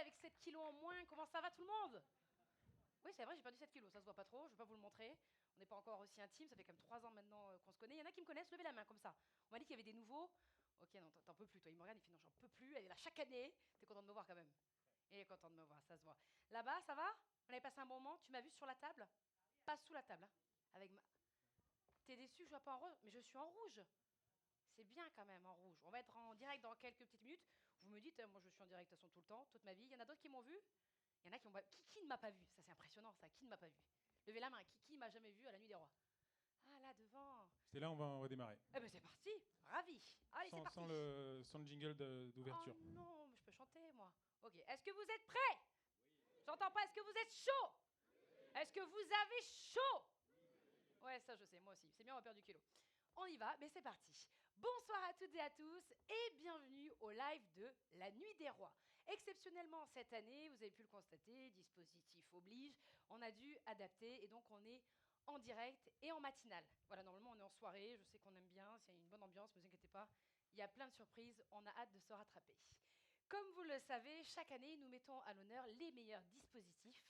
avec 7 kilos en moins. Comment ça va tout le monde? Oui, c'est vrai, j'ai perdu 7 kilos, ça se voit pas trop, je vais pas vous le montrer. On n'est pas encore aussi intime, ça fait quand même 3 ans maintenant qu'on se connaît. Il y en a qui me connaissent, levez la main comme ça. On m'a dit qu'il y avait des nouveaux. Ok, non, t'en peux plus, toi. Il me regarde, il fait non, j'en peux plus, elle est là chaque année. T'es content de me voir quand même? Il est content de me voir, ça se voit. Là-bas, ça va? On avait passé un bon moment, tu m'as vu sur la table? Pas sous la table, hein. Avec ma... T'es déçu, je vois pas en rose, mais je suis en rouge. C'est bien quand même en rouge. On va être en direct dans quelques petites minutes. Vous me dites, moi je suis en direct de toute façon tout le temps, toute ma vie. Il y en a d'autres qui m'ont vu. Il y en a qui ont... Qui ne m'a pas vu? Ça c'est impressionnant ça. Qui ne m'a pas vu? Levez la main. Qui m'a jamais vu à la Nuit des Rois? Ah là devant. C'est là, on va redémarrer. Eh ben c'est parti. Ravi. Allez c'est parti. Sans le jingle d'ouverture. Oh non, mais je peux chanter moi. Ok. Est-ce que vous êtes prêts? Oui. J'entends pas. Est-ce que vous êtes chaud? Oui. Est-ce que vous avez chaud? Oui. Ouais, ça je sais. Moi aussi. C'est bien, on va perdre du kilo. On y va, mais c'est parti. Bonsoir à toutes et à tous et bienvenue au live de la Nuit des Rois. Exceptionnellement, cette année, vous avez pu le constater, dispositif oblige, on a dû adapter et donc on est en direct et en matinale. Voilà, normalement on est en soirée, je sais qu'on aime bien, s'il y a une bonne ambiance, ne vous inquiétez pas, il y a plein de surprises, on a hâte de se rattraper. Comme vous le savez, chaque année, nous mettons à l'honneur les meilleurs dispositifs,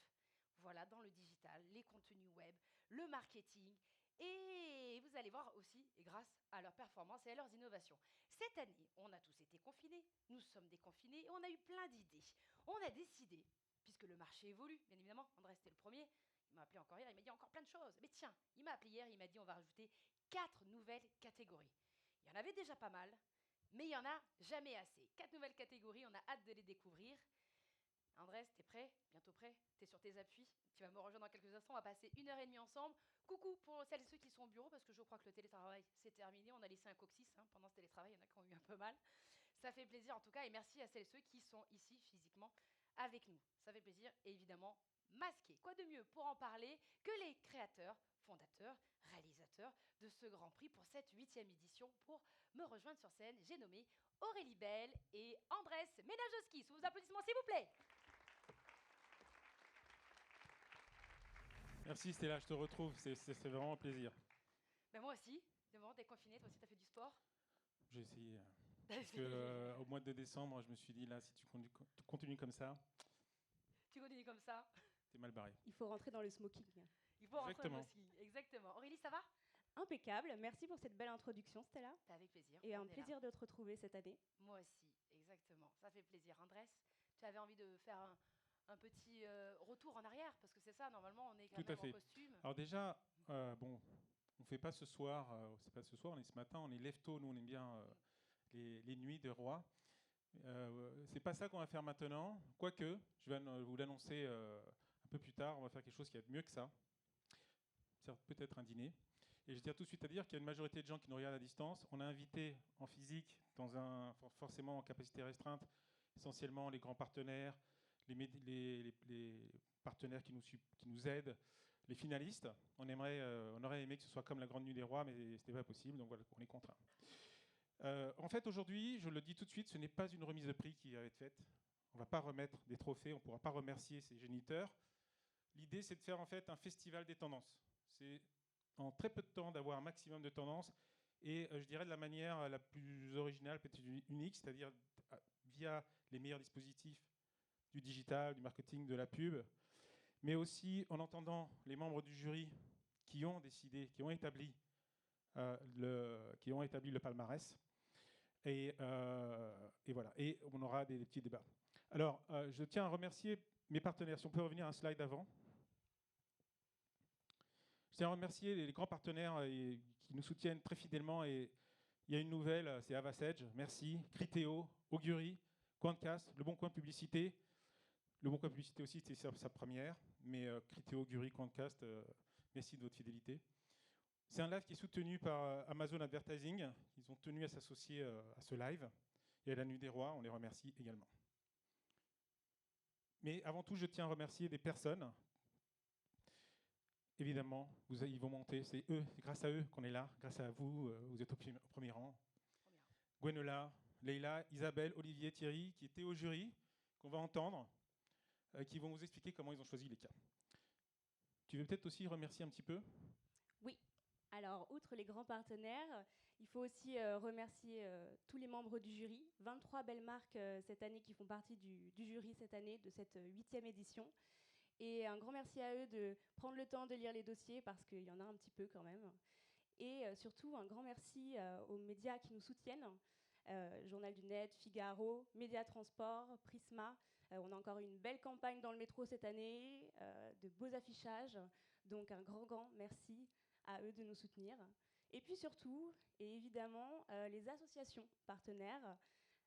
voilà, dans le digital, les contenus web, le marketing. Et vous allez voir aussi, et grâce à leurs performances et à leurs innovations. Cette année, on a tous été confinés, nous sommes déconfinés, et on a eu plein d'idées. On a décidé, puisque le marché évolue, bien évidemment, André c'était le premier, il m'a appelé encore hier, il m'a dit encore plein de choses. Mais tiens, il m'a appelé hier, il m'a dit on va rajouter 4 nouvelles catégories. Il y en avait déjà pas mal, mais il n'y en a jamais assez. 4 nouvelles catégories, on a hâte de les découvrir. Andrés, t'es prêt? Bientôt prêt? T'es sur tes appuis? Tu vas me rejoindre dans quelques instants. On va passer 1h30 ensemble. Coucou pour celles et ceux qui sont au bureau, parce que je crois que le télétravail, c'est terminé. On a laissé un coccyx pendant ce télétravail. Il y en a qui ont eu un peu mal. Ça fait plaisir en tout cas. Et merci à celles et ceux qui sont ici physiquement avec nous. Ça fait plaisir. Et évidemment, masqués. Quoi de mieux pour en parler que les créateurs, fondateurs, réalisateurs de ce Grand Prix pour cette 8e édition. Pour me rejoindre sur scène, j'ai nommé Aurélie Belle et Andrés Menajoski. Sous vos applaudissements, s'il vous plaît. Merci Stella, je te retrouve, c'est vraiment un plaisir. Ben moi aussi, de moment déconfiné, toi aussi tu as fait du sport? J'ai essayé. Parce qu'au mois de décembre, je me suis dit, là, si tu continues comme ça... Tu continues comme ça? T'es mal barré. Il faut rentrer dans le smoking. Il faut rentrer dans le smoking, exactement. Aurélie, ça va? Impeccable, merci pour cette belle introduction Stella. Avec plaisir. Et un plaisir de te retrouver cette année. Moi aussi, exactement, ça fait plaisir. Andrés, tu avais envie de faire un petit retour en arrière, parce que c'est ça, normalement, on est quand même en costume. Alors déjà, bon, on ne fait pas ce soir, c'est pas ce soir, on est ce matin, on est lève-tôt, nous on aime bien les nuits de roi. C'est pas ça qu'on va faire maintenant, quoique, je vais vous l'annoncer un peu plus tard, on va faire quelque chose qui va être mieux que ça. Peut-être un dîner. Et je tiens tout de suite à dire qu'il y a une majorité de gens qui nous regardent à distance. On a invité en physique, forcément en capacité restreinte, essentiellement les grands partenaires, les partenaires qui nous aident, les finalistes. On aurait aimé que ce soit comme la Grande Nuit des Rois, mais ce n'est pas possible, donc voilà, on est contraint. En fait, aujourd'hui, je le dis tout de suite, ce n'est pas une remise de prix qui va être faite. On ne va pas remettre des trophées, on ne pourra pas remercier ces géniteurs. L'idée, c'est de faire en fait un festival des tendances. C'est en très peu de temps d'avoir un maximum de tendances et je dirais de la manière la plus originale, peut-être unique, c'est-à-dire via les meilleurs dispositifs du digital, du marketing, de la pub, mais aussi en entendant les membres du jury qui ont décidé, qui ont établi le palmarès. Et voilà. Et on aura des petits débats. Alors, je tiens à remercier mes partenaires. Si on peut revenir à un slide avant. Je tiens à remercier les grands partenaires qui nous soutiennent très fidèlement. Et il y a une nouvelle, c'est Avasage, merci. Criteo, Augury, Quantcast, Le Bon Coin Publicité. Le Bon Coin Publicité aussi, c'était sa première. Mais Criteo, Augury, Quantcast, merci de votre fidélité. C'est un live qui est soutenu par Amazon Advertising. Ils ont tenu à s'associer à ce live. Et à la Nuit des Rois, on les remercie également. Mais avant tout, je tiens à remercier des personnes. Évidemment, ils vont monter. C'est eux, c'est grâce à eux qu'on est là. Grâce à vous, vous êtes au premier rang. Gwenola, Leïla, Isabelle, Olivier, Thierry, qui étaient au jury, qu'on va entendre, qui vont vous expliquer comment ils ont choisi les cas. Tu veux peut-être aussi remercier un petit peu? Oui. Alors, outre les grands partenaires, il faut aussi remercier tous les membres du jury. 23 belles marques cette année qui font partie du jury cette année, de cette 8e édition. Et un grand merci à eux de prendre le temps de lire les dossiers, parce qu'il y en a un petit peu quand même. Et surtout, un grand merci aux médias qui nous soutiennent. Journal du Net, Figaro, Média Transport, Prisma. On a encore une belle campagne dans le métro cette année, de beaux affichages. Donc un grand merci à eux de nous soutenir. Et puis surtout, et évidemment, les associations partenaires.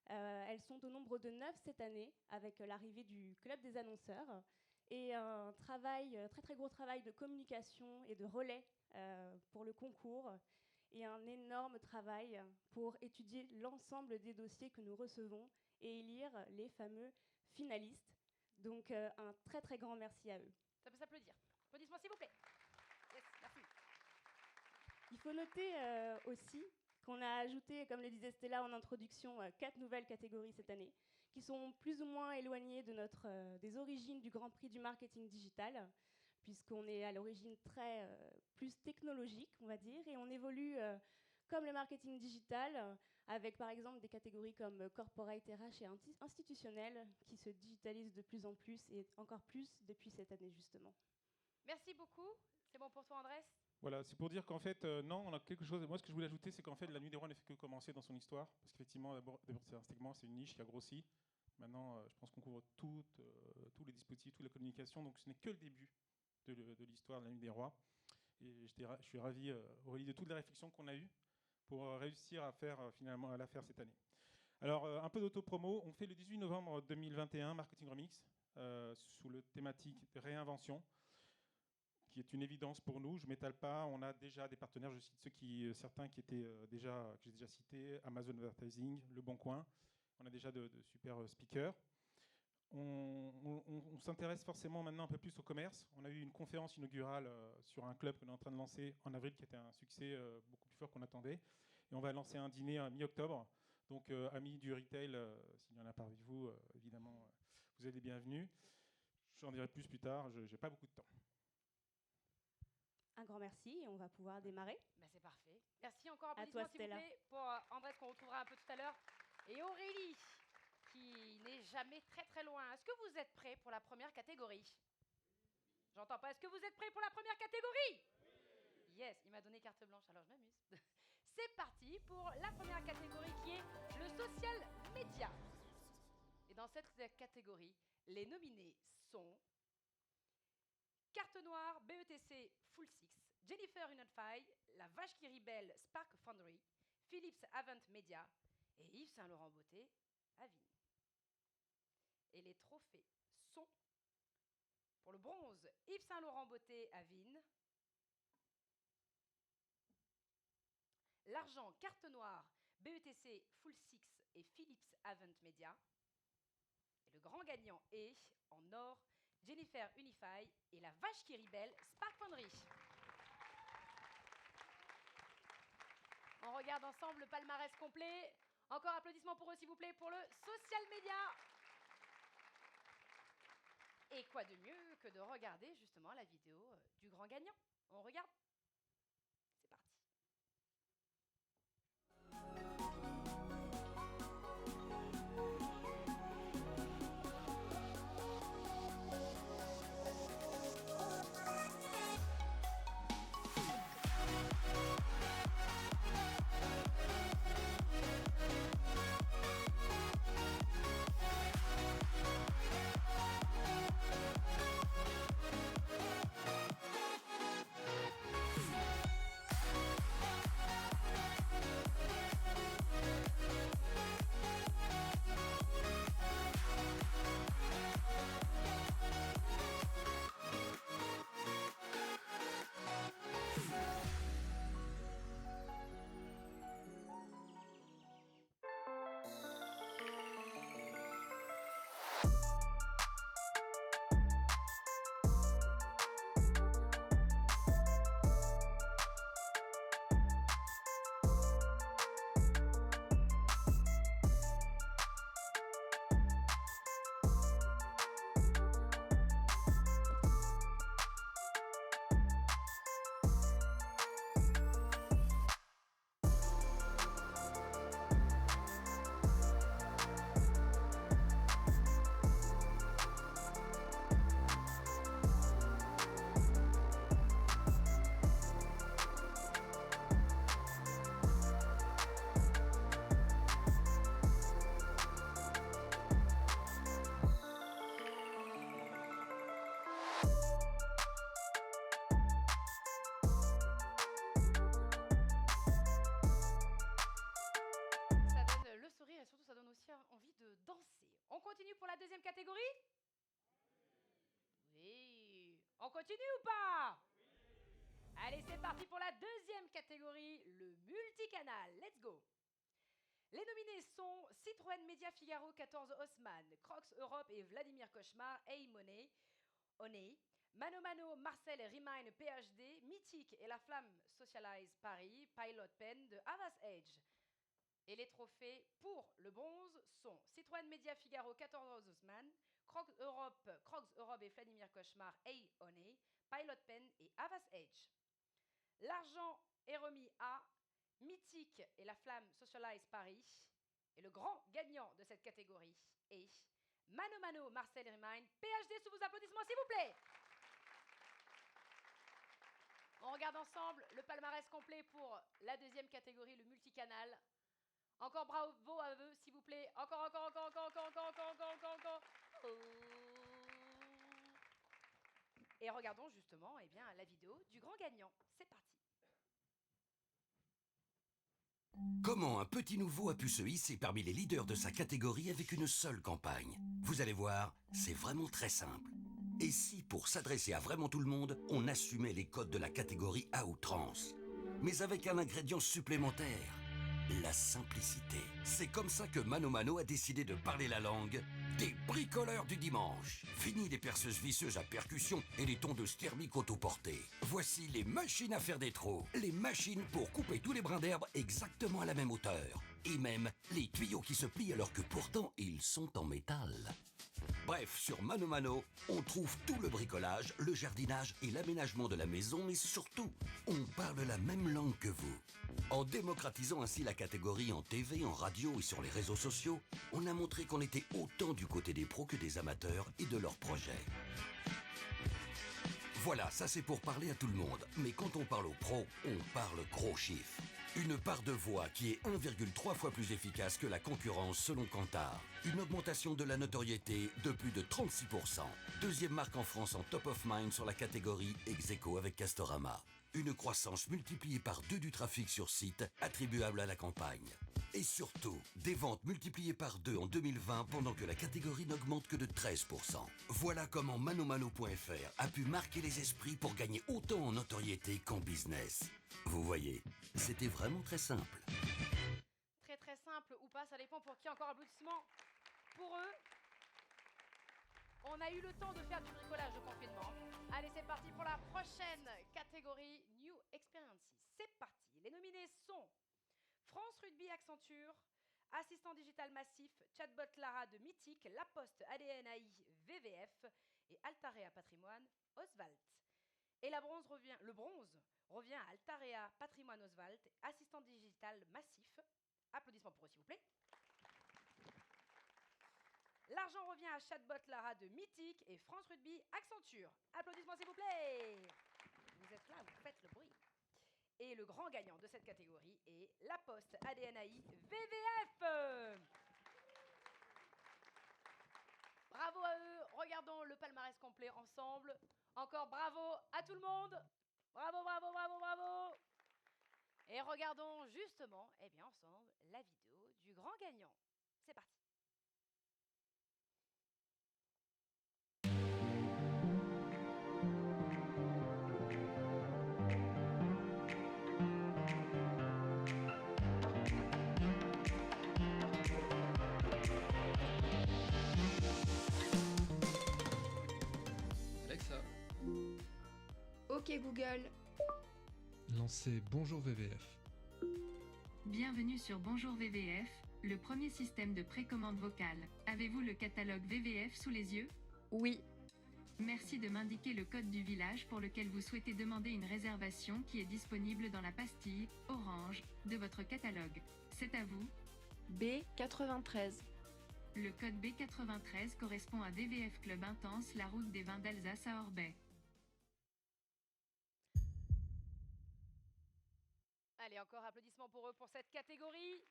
Elles sont au nombre de 9 cette année, avec l'arrivée du Club des annonceurs. Et un très gros travail de communication et de relais pour le concours. Et un énorme travail pour étudier l'ensemble des dossiers que nous recevons et élire les fameux finalistes. Donc un très grand merci à eux. Ça peut s'applaudir. Applaudissements s'il vous plaît. Yes, merci. Il faut noter aussi qu'on a ajouté, comme le disait Stella en introduction, 4 nouvelles catégories cette année, qui sont plus ou moins éloignées de des origines du Grand Prix du marketing digital, puisqu'on est à l'origine plus technologique, on va dire, et on évolue comme le marketing digital, avec par exemple des catégories comme corporate, RH et institutionnel, qui se digitalisent de plus en plus, et encore plus depuis cette année justement. Merci beaucoup. C'est bon pour toi, Andrés? Voilà, c'est pour dire qu'en fait, non, on a quelque chose. Moi, ce que je voulais ajouter, c'est qu'en fait, la Nuit des Rois ne fait que commencer dans son histoire. Parce qu'effectivement, d'abord c'est un segment, c'est une niche qui a grossi. Maintenant, je pense qu'on couvre tous les dispositifs, toute la communication. Donc, ce n'est que le début de l'histoire de la Nuit des Rois. Et je suis ravi, Aurélie, de toutes les réflexions qu'on a eues pour réussir à finalement à la faire cette année. Alors, un peu d'auto-promo. On fait le 18 novembre 2021 Marketing Remix sous le thématique de réinvention, qui est une évidence pour nous. Je ne m'étale pas. On a déjà des partenaires. Je cite certains que j'ai déjà cités, Amazon Advertising, Le Bon Coin. On a déjà de super speakers. On s'intéresse forcément maintenant un peu plus au commerce. On a eu une conférence inaugurale sur un club qu'on est en train de lancer en avril, qui était un succès beaucoup plus fort qu'on attendait. Et on va lancer un dîner mi-octobre. Donc, amis du retail, s'il y en a parmi vous, évidemment, vous êtes les bienvenus. J'en dirai plus tard. Je n'ai pas beaucoup de temps. Un grand merci et on va pouvoir démarrer. Ben c'est parfait. Merci encore, applaudissements s'il vous plaît pour Andrés qu'on retrouvera un peu tout à l'heure et Aurélie qui n'est jamais très loin. Est-ce que vous êtes prêts pour la première catégorie? J'entends pas. Est-ce que vous êtes prêts pour la première catégorie? Yes, il m'a donné carte blanche, alors je m'amuse. C'est parti pour la première catégorie qui est le social media. Et dans cette catégorie, les nominés sont Carte Noire, BETC Full Six, Jennifer Unify, La Vache qui Rebelle, Spark Foundry, Philips Avant Media et Yves Saint Laurent Beauté, Avine. Et les trophées sont, pour le bronze, Yves Saint Laurent Beauté, Avine, l'argent, Carte Noire, BETC Full Six et Philips Avant Media. Et le grand gagnant est, en or, Jennifer Unify et La Vache qui Rebelle, Spark Foundry. On regarde ensemble le palmarès complet. Encore applaudissements pour eux, s'il vous plaît, pour le social media. Et quoi de mieux que de regarder justement la vidéo du grand gagnant? On regarde. C'est parti. continue ou pas? Allez, c'est parti pour la deuxième catégorie, le multicanal. Let's go. Les nominés sont Citroën Média Figaro 14 Haussmann, Crocs Europe et Vladimir Cauchemar, Money, Mano Mano, Marcel Remind PhD, Mythique et La Flamme Socialize Paris, Pilot Pen de Havas Edge. Et les trophées pour le bronze sont Citroën Média Figaro 14 Haussmann, Crocs Europe et Vladimir Cauchemar, Honey, Pilot Pen et Havas Edge. L'argent est remis à Mythique et La Flamme Socialize Paris. Et le grand gagnant de cette catégorie est Mano Mano, Marcel Remind, PhD, sous vos applaudissements s'il vous plaît. On regarde ensemble le palmarès complet pour la deuxième catégorie, le multicanal. Encore bravo à eux, s'il vous plaît. Encore. Et regardons justement la vidéo du grand gagnant. C'est parti. Comment un petit nouveau a pu se hisser parmi les leaders de sa catégorie avec une seule campagne? Vous allez voir, c'est vraiment très simple. Et si, pour s'adresser à vraiment tout le monde, on assumait les codes de la catégorie à outrance, mais avec un ingrédient supplémentaire, la simplicité. C'est comme ça que Mano Mano a décidé de parler la langue des bricoleurs du dimanche. Fini les perceuses visseuses à percussion et les tondeuses thermiques autoportées. Voici les machines à faire des trous. Les machines pour couper tous les brins d'herbe exactement à la même hauteur. Et même les tuyaux qui se plient alors que pourtant ils sont en métal. Bref, sur Mano Mano, on trouve tout le bricolage, le jardinage et l'aménagement de la maison, mais surtout, on parle la même langue que vous. En démocratisant ainsi la catégorie en TV, en radio et sur les réseaux sociaux, on a montré qu'on était autant du côté des pros que des amateurs et de leurs projets. Voilà, ça c'est pour parler à tout le monde. Mais quand on parle aux pros, on parle gros chiffres. Une part de voix qui est 1,3 fois plus efficace que la concurrence selon Kantar. Une augmentation de la notoriété de plus de 36%. Deuxième marque en France en top of mind sur la catégorie ex-aequo avec Castorama. Une croissance multipliée par 2 du trafic sur site attribuable à la campagne. Et surtout, des ventes multipliées par 2 en 2020 pendant que la catégorie n'augmente que de 13%. Voilà comment manomano.fr a pu marquer les esprits pour gagner autant en notoriété qu'en business. Vous voyez, c'était vraiment très simple. Très simple ou pas, ça dépend pour qui. Encore applaudissements pour eux. On a eu le temps de faire du bricolage au confinement. Allez, c'est parti pour la prochaine catégorie New Experiences. C'est parti. Les nominés sont France Rugby Accenture, Assistant Digital Massif, Chatbot Lara de Mythique, La Poste ADNAI VVF et Altarea Patrimoine Oswald. Et le bronze revient à Altarea Patrimoine Oswald, Assistant Digital Massif. Applaudissements pour eux s'il vous plaît. L'argent revient à Chatbot Lara de Mythique et France Rugby Accenture. Applaudissements s'il vous plaît. Vous êtes là, vous faites le bruit. Et le grand gagnant de cette catégorie est La Poste ADNAI VVF. Bravo à eux. Regardons le palmarès complet ensemble. Encore bravo à tout le monde. Bravo. Et regardons justement, ensemble, la vidéo du grand gagnant. C'est parti. Alexa. Ok Google. Lancez Bonjour VVF. Bienvenue sur Bonjour VVF, le premier système de précommande vocale. Avez-vous le catalogue VVF sous les yeux? Oui. Merci de m'indiquer le code du village pour lequel vous souhaitez demander une réservation qui est disponible dans la pastille orange de votre catalogue. C'est à vous. B93. Le code B93 correspond à VVF Club Intense, la route des vins d'Alsace à Orbay. Allez, encore applaudissements pour eux pour cette catégorie.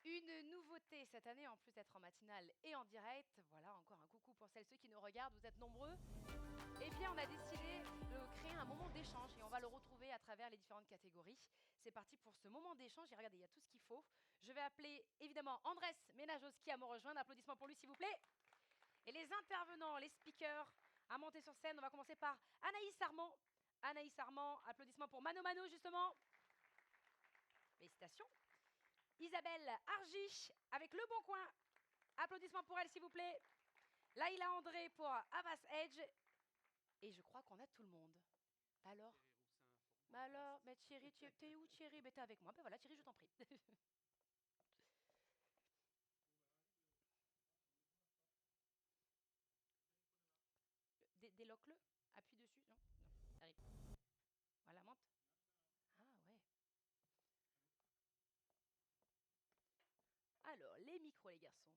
Une nouveauté cette année, en plus d'être en matinale et en direct. Voilà, encore un coucou pour celles et ceux qui nous regardent, vous êtes nombreux. Eh bien, on a décidé de créer un moment d'échange et on va le retrouver à travers les différentes catégories. C'est parti pour ce moment d'échange. Et regardez, il y a tout ce qu'il faut. Je vais appeler évidemment Andrés Menajoski à me rejoindre. Applaudissements pour lui, s'il vous plaît. Et les intervenants, les speakers, à monter sur scène. On va commencer par Anaïs Armand. Anaïs Armand, applaudissements pour Mano Mano, justement. Félicitations. Isabelle Argiche, avec Le Bon Coin. Applaudissements pour elle, s'il vous plaît. Laïla André pour Avas Edge. Et je crois qu'on a tout le monde. Alors mais Thierry, t'es où Thierry? T'es avec moi. Voilà, Thierry, je t'en prie. Déloque-le. Appuie dessus. Non, arrive. Voilà, monte. Ah ouais. Alors, les micros, les garçons.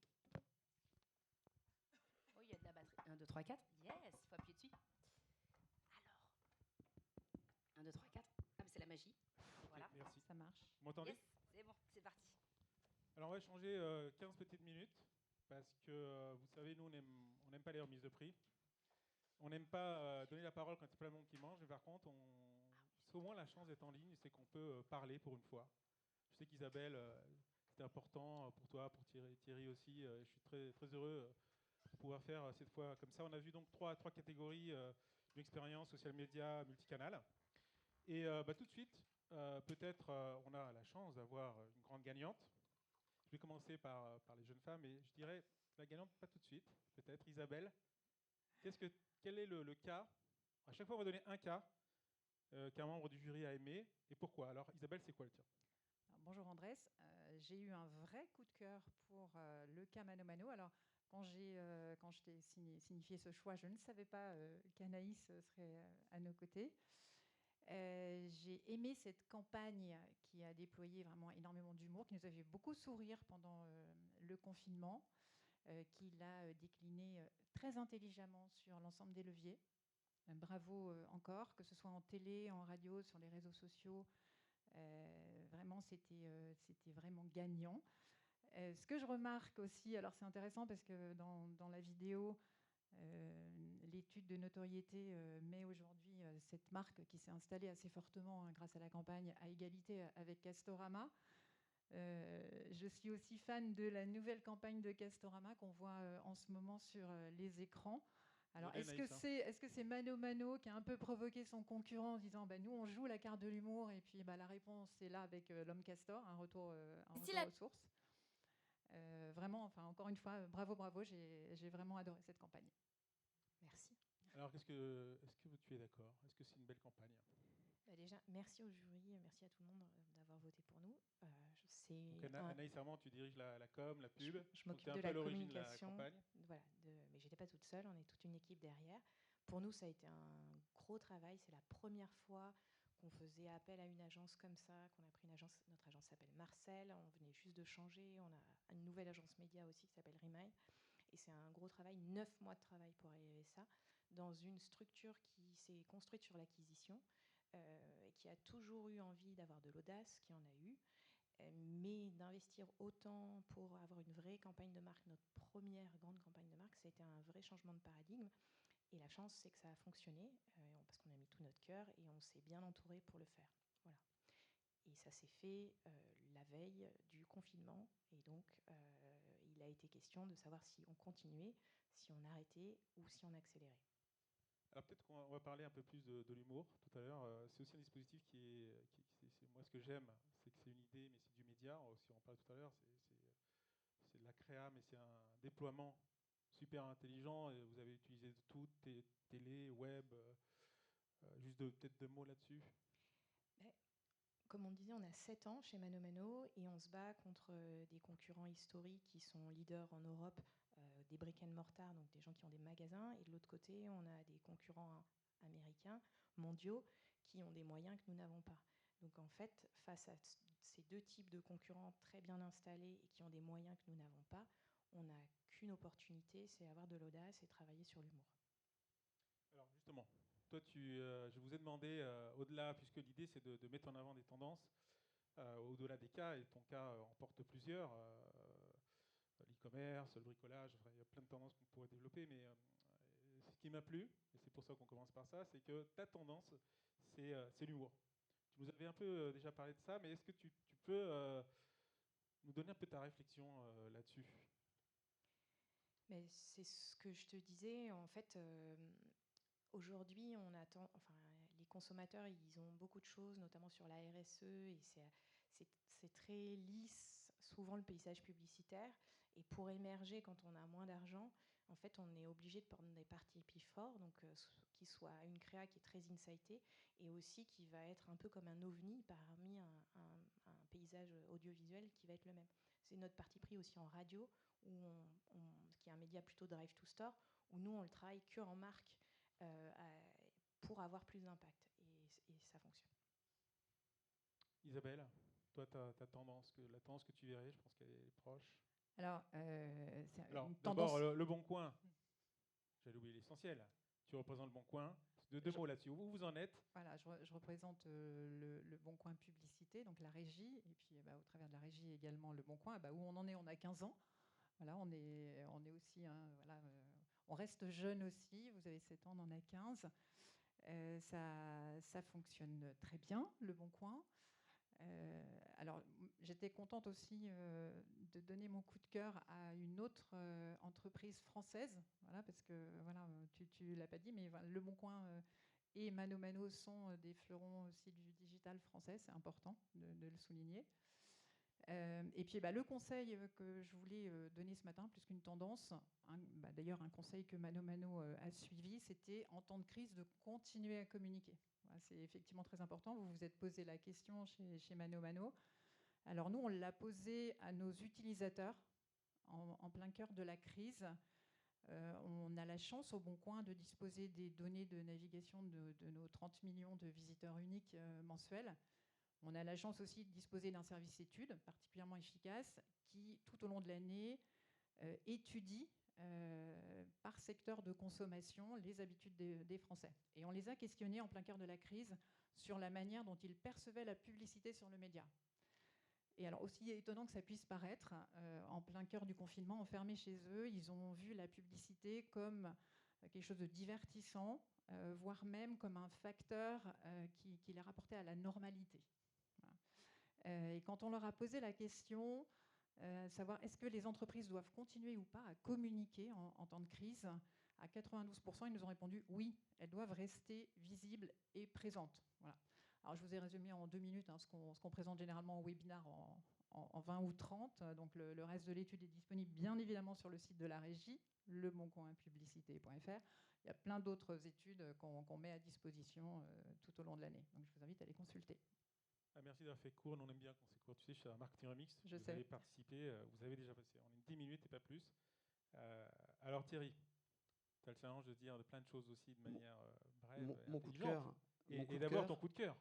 Oh, il y a de la batterie. 1, 2, 3, 4. Yes, faut appuyer dessus. Alors. 1, 2, 3, 4. Ah, mais c'est la magie. Voilà. Merci. Ça marche. Vous m'entendez? Yes, c'est bon, c'est parti. Alors, on va changer 15 petites minutes parce que, vous savez, nous, on n'aime pas les remises de prix. On n'aime pas donner la parole quand il y a plein de monde qui mange, mais par contre, c'est au moins la chance d'être en ligne, c'est qu'on peut parler pour une fois. Je sais qu'Isabelle, c'était important pour toi, pour Thierry aussi. Je suis très, très heureux de pouvoir faire cette fois comme ça. On a vu donc trois catégories d'une expérience social media multicanal. Et tout de suite, peut-être on a la chance d'avoir une grande gagnante. Je vais commencer par les jeunes femmes et je dirais la gagnante, pas tout de suite, peut-être. Isabelle, quel est le cas? À chaque fois, on va donner un cas qu'un membre du jury a aimé et pourquoi. Alors, Isabelle, c'est quoi le tien? Alors, bonjour Andrés, j'ai eu un vrai coup de cœur pour le cas Mano Mano. Alors, quand je t'ai signifié ce choix, je ne savais pas qu'Anaïs serait à nos côtés. J'ai aimé cette campagne qui a déployé vraiment énormément d'humour, qui nous a fait beaucoup sourire pendant le confinement, qui l'a décliné très intelligemment sur l'ensemble des leviers. Bravo encore, que ce soit en télé, en radio, sur les réseaux sociaux. Vraiment, c'était vraiment gagnant. Ce que je remarque aussi, alors c'est intéressant parce que dans la vidéo, l'étude de notoriété met aujourd'hui cette marque qui s'est installée assez fortement grâce à la campagne à égalité avec Castorama. Je suis aussi fan de la nouvelle campagne de Castorama qu'on voit en ce moment sur les écrans. Alors, est-ce que c'est Mano Mano qui a un peu provoqué son concurrent en disant nous, on joue la carte de l'humour et puis la réponse, c'est là avec l'homme castor, un retour aux sources. Vraiment, enfin, encore une fois, bravo, j'ai vraiment adoré cette campagne. Merci. Alors, est-ce que tu es d'accord? Est-ce que c'est une belle campagne? Déjà, merci au jury, merci à tout le monde d'avoir voté pour nous. Donc, Anaïs Armand, tu diriges la com, la pub. Je m'occupe de la communication. Voilà, mais je n'étais pas toute seule, on est toute une équipe derrière. Pour nous, ça a été un gros travail. C'est la première fois qu'on faisait appel à une agence comme ça, qu'on a pris une agence. Notre agence s'appelle Marcel. On venait juste de changer. On a une nouvelle agence média aussi qui s'appelle Remind. Et c'est un gros travail, 9 mois de travail pour arriver à ça, dans une structure qui s'est construite sur l'acquisition, qui a toujours eu envie d'avoir de l'audace, qui en a eu, mais d'investir autant pour avoir une vraie campagne de marque, notre première grande campagne de marque, ça a été un vrai changement de paradigme. Et la chance, c'est que ça a fonctionné, parce qu'on a mis tout notre cœur et on s'est bien entouré pour le faire. Voilà. Et ça s'est fait la veille du confinement. Et donc, il a été question de savoir si on continuait, si on arrêtait ou si on accélérait. Alors peut-être qu'on va parler un peu plus de l'humour tout à l'heure. C'est aussi un dispositif c'est moi ce que j'aime, c'est que c'est une idée, mais c'est du média. Si on parle tout à l'heure, c'est de la créa, mais c'est un déploiement super intelligent. Et vous avez utilisé tout, télé, web. Juste peut-être 2 mots là-dessus. Comme on disait, on a 7 ans chez Mano Mano et on se bat contre des concurrents historiques qui sont leaders en Europe, des brick and mortar, donc des gens qui ont des magasins. Et de l'autre côté, on a des concurrents américains, mondiaux, qui ont des moyens que nous n'avons pas. Donc en fait, face à ces deux types de concurrents très bien installés et qui ont des moyens que nous n'avons pas, on n'a qu'une opportunité, c'est avoir de l'audace et travailler sur l'humour. Alors justement, toi, je vous ai demandé, au-delà, puisque l'idée c'est de mettre en avant des tendances, au-delà des cas, et ton cas en porte plusieurs, l'e-commerce, le bricolage, enfin, il y a plein de tendances qu'on pourrait développer, mais ce qui m'a plu, et c'est pour ça qu'on commence par ça, c'est que ta tendance, c'est l'humour. Tu nous avais un peu déjà parlé de ça, mais est-ce que tu peux nous donner un peu ta réflexion là-dessus? Mais c'est ce que je te disais, en fait, Aujourd'hui, on attend, enfin, les consommateurs, ils ont beaucoup de choses, notamment sur la RSE, et c'est très lisse, souvent le paysage publicitaire. Et pour émerger, quand on a moins d'argent, en fait, on est obligé de prendre des partis pris forts, donc qui soit une créa qui est très insightée, et aussi qui va être un peu comme un ovni parmi un paysage audiovisuel qui va être le même. C'est notre parti pris aussi en radio, qui est un média plutôt drive to store, où nous, on le travaille que en marque pour avoir plus d'impact. Et ça fonctionne. Isabelle, toi, la tendance que tu verrais, je pense qu'elle est proche. Alors, c'est une d'abord, tendance... le Bon Coin, j'allais oublier l'essentiel. Tu représentes le Bon Coin. Deux mots là-dessus. Où vous en êtes? Voilà, je représente le Bon Coin publicité, donc la régie, et puis au travers de la régie également le Bon Coin. Où on en est, on a 15 ans. Voilà, on est aussi... on reste jeune aussi, vous avez 7 ans, on en a 15. Ça fonctionne très bien, le Bon Coin. Alors, j'étais contente aussi de donner mon coup de cœur à une autre entreprise française, voilà, parce que voilà, tu l'as pas dit, mais voilà, le Bon Coin et Mano Mano sont des fleurons aussi du digital français, c'est important de le souligner. Et puis le conseil que je voulais donner ce matin, plus qu'une tendance, d'ailleurs un conseil que Mano Mano a suivi, c'était en temps de crise de continuer à communiquer. Voilà, c'est effectivement très important. Vous vous êtes posé la question chez Mano Mano. Alors nous, on l'a posé à nos utilisateurs en plein cœur de la crise. On a la chance au Bon Coin de disposer des données de navigation de nos 30 millions de visiteurs uniques mensuels. On a la chance aussi de disposer d'un service études particulièrement efficace qui, tout au long de l'année, étudie par secteur de consommation les habitudes des Français. Et on les a questionnés en plein cœur de la crise sur la manière dont ils percevaient la publicité sur le média. Et alors, aussi étonnant que ça puisse paraître, en plein cœur du confinement, enfermés chez eux, ils ont vu la publicité comme quelque chose de divertissant, voire même comme un facteur qui les rapportait à la normalité. Et quand on leur a posé la question, savoir est-ce que les entreprises doivent continuer ou pas à communiquer en temps de crise, à 92%, ils nous ont répondu oui, elles doivent rester visibles et présentes. Voilà. Alors, je vous ai résumé en 2 minutes ce qu'on présente généralement au webinar en 20 ou 30. Donc, le reste de l'étude est disponible bien évidemment sur le site de la régie, leboncoinpublicité.fr. Il y a plein d'autres études qu'on met à disposition tout au long de l'année. Donc, je vous invite à les consulter. Merci d'avoir fait court. On aime bien quand c'est court. Tu sais, je suis à Marketing Remix. Vous avez participé. Vous avez déjà passé en 10 minutes et pas plus. Alors Thierry, tu as le challenge de dire plein de choses aussi de manière brève. Mon coup de cœur. Et d'abord ton coup de cœur.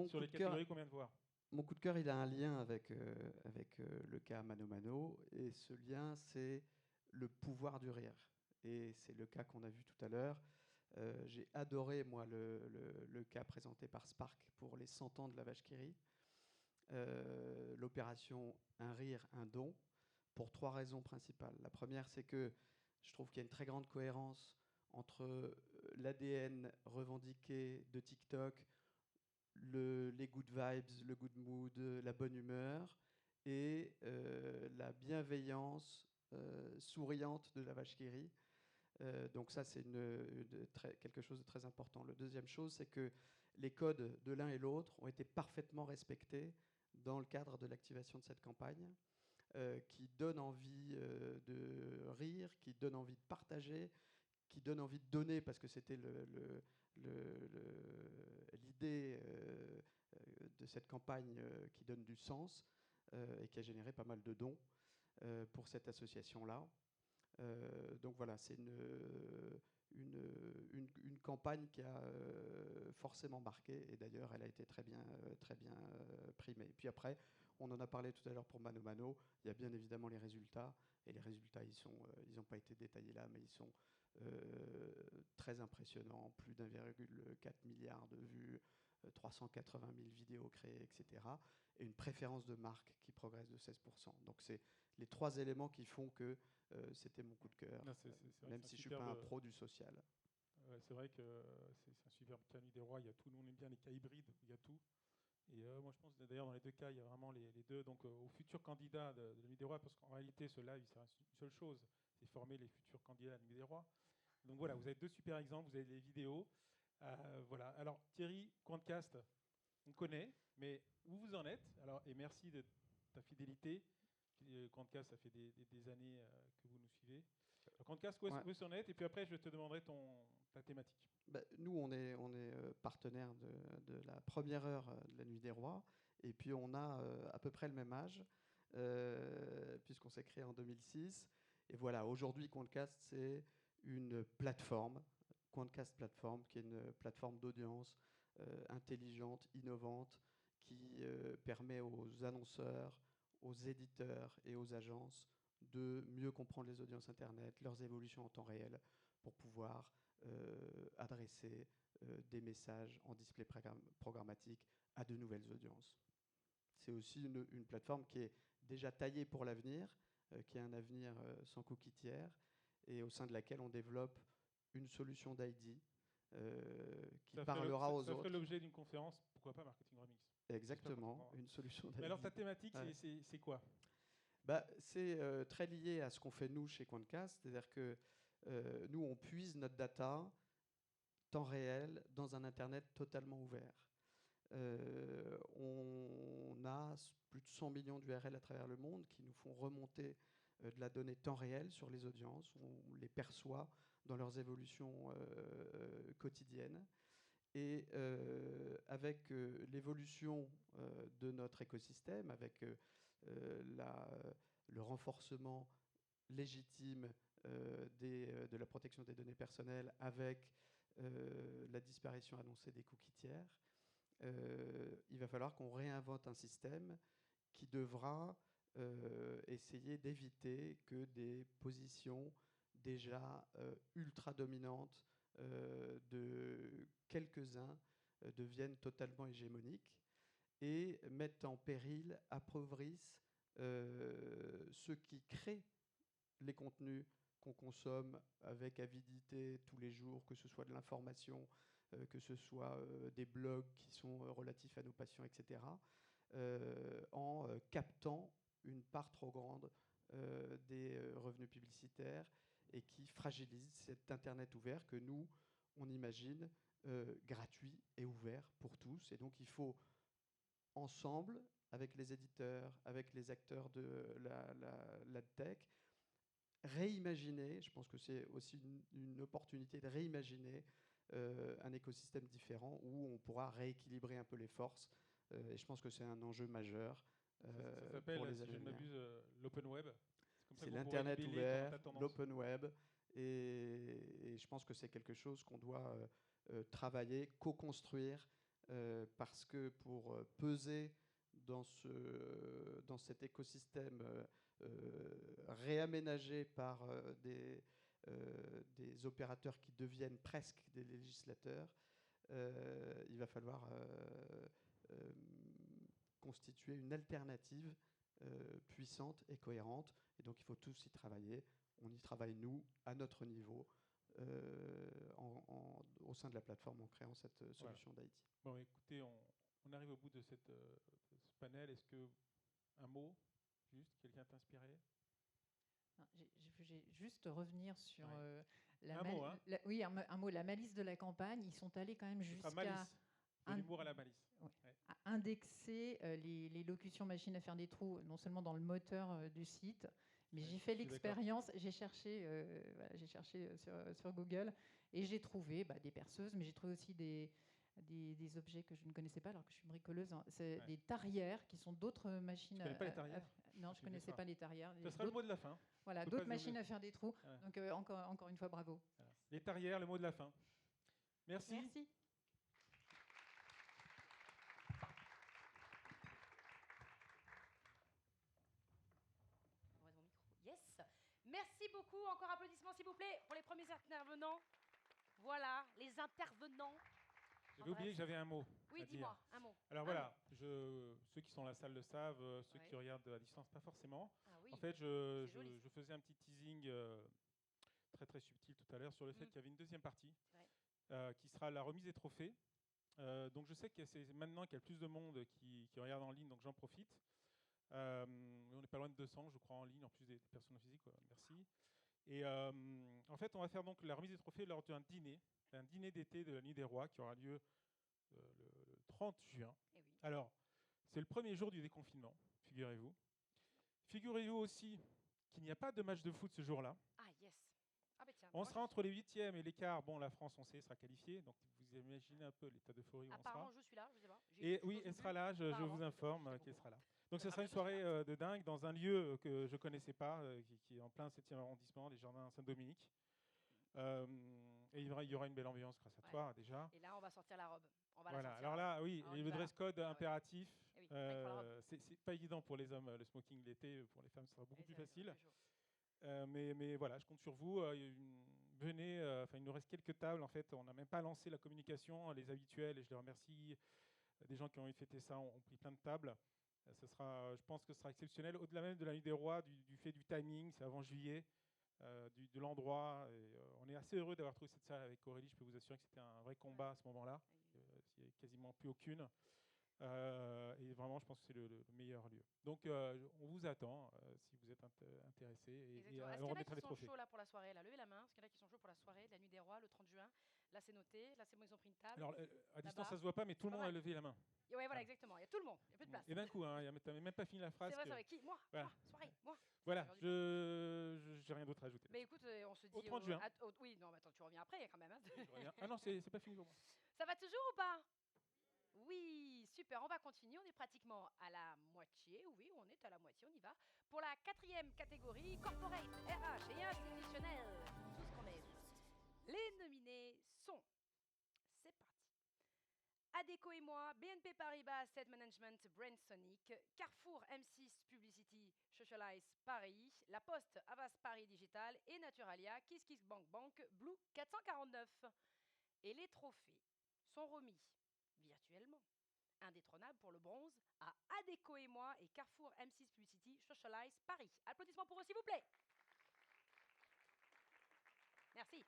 Sur les catégories qu'on vient de voir. Mon coup de cœur, il a un lien avec le cas Mano Mano. Et ce lien, c'est le pouvoir du rire. Et c'est le cas qu'on a vu tout à l'heure. J'ai adoré, moi, le cas présenté par Spark pour les 100 ans de la vache qui rit. L'opération Un rire, un don, pour 3 raisons principales. La première, c'est que je trouve qu'il y a une très grande cohérence entre l'ADN revendiqué de TikTok, les good vibes, le good mood, la bonne humeur, et la bienveillance souriante de la vache qui rit. Donc ça, c'est quelque chose de très important. La deuxième chose, c'est que les codes de l'un et l'autre ont été parfaitement respectés dans le cadre de l'activation de cette campagne, qui donne envie de rire, qui donne envie de partager, qui donne envie de donner, parce que c'était l'idée de cette campagne qui donne du sens et qui a généré pas mal de dons pour cette association-là. Donc voilà, c'est une campagne qui a forcément marqué, et d'ailleurs elle a été très bien primée. Et puis après, on en a parlé tout à l'heure pour Mano Mano, il y a bien évidemment les résultats, et les résultats ils n'ont pas été détaillés là, mais ils sont très impressionnants, plus d'1,4 milliard de vues, 380 000 vidéos créées, etc. Et une préférence de marque qui progresse de 16%. Donc c'est les 3 éléments qui font que c'était mon coup de cœur, même si je ne suis pas un pro du social. C'est vrai que c'est un superbe cas Nuit des Rois. Il y a tout, nous on aime bien les cas hybrides, il y a tout. Et moi je pense d'ailleurs dans les 2 cas, il y a vraiment les 2. Donc aux futurs candidats de Nuit des Rois, parce qu'en réalité ce live, c'est une seule chose, c'est former les futurs candidats à Nuit des Rois. Donc voilà, vous avez 2 super exemples, vous avez les vidéos. Voilà. Alors Thierry, Quantcast, on connaît, mais où vous en êtes? Alors, et merci de ta fidélité. Quantcast, ça fait des années que vous nous suivez. Alors, Quantcast, où est-ce que vous en êtes? Et puis après, je te demanderai ta thématique. Nous, on est partenaire de la première heure de la Nuit des Rois. Et puis, on a à peu près le même âge, puisqu'on s'est créé en 2006. Et voilà, aujourd'hui, Quantcast, c'est une plateforme, Quantcast Platform, qui est une plateforme d'audience intelligente, innovante, qui permet aux annonceurs, aux éditeurs et aux agences de mieux comprendre les audiences Internet, leurs évolutions en temps réel, pour pouvoir adresser des messages en display programmatique à de nouvelles audiences. C'est aussi une plateforme qui est déjà taillée pour l'avenir, qui a un avenir sans cookie tiers, et au sein de laquelle on développe une solution d'ID qui parlera aux autres. Ça ferait l'objet d'une conférence, pourquoi pas Marketing Remix. Exactement, une solution d'ID. Mais alors ta thématique, c'est quoi? C'est très lié à ce qu'on fait nous chez Quantcast, c'est-à-dire que nous, on puise notre data temps réel dans un Internet totalement ouvert. On a plus de 100 millions d'URL à travers le monde qui nous font remonter de la donnée temps réel sur les audiences. On les perçoit dans leurs évolutions quotidiennes. Et avec l'évolution de notre écosystème, avec le renforcement légitime de la protection des données personnelles, avec la disparition annoncée des cookies tiers, il va falloir qu'on réinvente un système qui devra essayer d'éviter que des positions déjà ultra dominantes de quelques-uns deviennent totalement hégémoniques et mettent en péril, appauvrissent ceux qui créent les contenus qu'on consomme avec avidité tous les jours, que ce soit de l'information, que ce soit des blogs qui sont relatifs à nos passions, etc., en captant une part trop grande des revenus publicitaires et qui fragilise cet Internet ouvert que nous, on imagine gratuit et ouvert pour tous. Et donc il faut ensemble, avec les éditeurs, avec les acteurs de la tech, réimaginer, je pense que c'est aussi une opportunité de réimaginer un écosystème différent où on pourra rééquilibrer un peu les forces. Et je pense que c'est un enjeu majeur ça s'appelle, pour les si je ne m'abuse, l'open web. C'est l'Internet ouvert, l'open web. Et je pense que c'est quelque chose qu'on doit travailler, co-construire, parce que pour peser dans cet écosystème réaménagé par des opérateurs qui deviennent presque des législateurs, il va falloir constituer une alternative puissante et cohérente. Et donc il faut tous y travailler. On y travaille, nous, à notre niveau, au sein de la plateforme, en créant cette solution d'IT. Bon, écoutez, on arrive au bout de ce panel. Est-ce que un mot, juste, quelqu'un t'a inspiré? Je vais juste revenir sur un mot, hein. Oui, un mot, la malice de la campagne. Ils sont allés quand même jusqu'à l'humour à la malice. Ouais. À indexer les locutions machines à faire des trous, non seulement dans le moteur du site, mais j'ai fait l'expérience, j'ai cherché sur Google et j'ai trouvé des perceuses, mais j'ai trouvé aussi des objets que je ne connaissais pas alors que je suis bricoleuse. Hein. C'est des tarières qui sont d'autres machines. Tu connais pas les tarières? Non, je ne connaissais pas les tarières. Ça sera le mot de la fin. Voilà, d'autres machines à faire des trous. Ouais. Donc encore une fois, bravo. Voilà. Les tarières, le mot de la fin. Merci. Merci. Merci beaucoup. Encore applaudissements, s'il vous plaît, pour les premiers intervenants. Voilà, les intervenants. J'avais oublié que j'avais un mot. Oui, dis-moi, un mot. Alors voilà, ceux qui sont dans la salle le savent, ceux qui regardent à distance, pas forcément. Ah, oui. En fait, je faisais un petit teasing très très subtil tout à l'heure sur le fait qu'il y avait une deuxième partie qui sera la remise des trophées. Donc je sais que c'est maintenant qu'il y a plus de monde qui regarde en ligne, donc j'en profite. On n'est pas loin de 200, je crois, en ligne, en plus des personnes physiques. Merci. Et en fait, on va faire donc la remise des trophées lors d'un dîner d'été de la Nuit des Rois qui aura lieu le 30 juin. Eh oui. Alors, c'est le premier jour du déconfinement, figurez-vous. Figurez-vous aussi qu'il n'y a pas de match de foot ce jour-là. Ah, yes. Ah, bah tiens, On sera entre les 8e et les quarts. Bon, la France, on sait, sera qualifiée. Donc, vous imaginez un peu l'état d'euphorie où on apparemment, sera. je suis là, je sais pas. Et oui, elle sera là, je vous informe qu'elle sera là. Donc, ce sera une soirée de dingue dans un lieu que je ne connaissais pas, qui est en plein 7e arrondissement, les Jardins Saint-Dominique. Et il y aura une belle ambiance grâce à toi, déjà. Et là, on va sortir la robe. On va voilà, la sortir. alors là, oui, et le dress code impératif. Oui, c'est pas évident pour les hommes, le smoking l'été. Pour les femmes, ce sera beaucoup plus facile. Mais voilà, je compte sur vous. Venez, il nous reste quelques tables. En fait, on n'a même pas lancé la communication, les habituels, et je les remercie. Des gens qui ont fêté ça ont pris plein de tables. Je pense que ce sera exceptionnel. Au-delà même de la Nuit des Rois, du fait du timing, c'est avant juillet, de l'endroit. On est assez heureux d'avoir trouvé cette salle avec Aurélie. Je peux vous assurer que c'était un vrai combat à ce moment-là. Il n'y a quasiment plus aucune. Et vraiment, je pense que c'est le meilleur lieu. Donc, on vous attend si vous êtes intéressés. Et on remettra les trophées. Est-ce qu'il y en a qui sont chauds là pour la soirée là? Levez la main. Est-ce qu'il y en a qui sont chauds pour la soirée de la Nuit des Rois, le 30 juin? Là, c'est noté. Là, c'est bon, ils ont pris une table. Alors, à distance, ça ne se voit pas, mais tout le monde a levé la main. Oui, voilà, exactement. Il y a tout le monde. Il n'y a plus de place. Et d'un coup, tu n'as même pas fini la phrase. C'est vrai, qui? Moi, voilà. Soirée, moi. Voilà, je n'ai rien d'autre à ajouter. Mais écoute, on se dit. Au 30 juin. Oui, non, mais attends, tu reviens après quand même. Hein. Oui, je reviens. Ah non, c'est pas fini pour moi. Ça va toujours ou pas? Oui, super, on va continuer, on est pratiquement à la moitié, oui, on est à la moitié, on y va. Pour la 4e catégorie, Corporate, RH et institutionnel, tout ce qu'on aime. Les nominés sont, c'est parti, Adecco et moi, BNP Paribas Asset Management, Brand Sonic, Carrefour M6 Publicity, Socialize Paris, La Poste, Avas Paris Digital et Naturalia, KissKissBankBank, Blue 449. Et les trophées sont remis virtuellement, indétrônable pour le bronze, à Adecco et moi et Carrefour M6 Publicity Socialize Paris. Applaudissements pour eux, s'il vous plaît. Merci.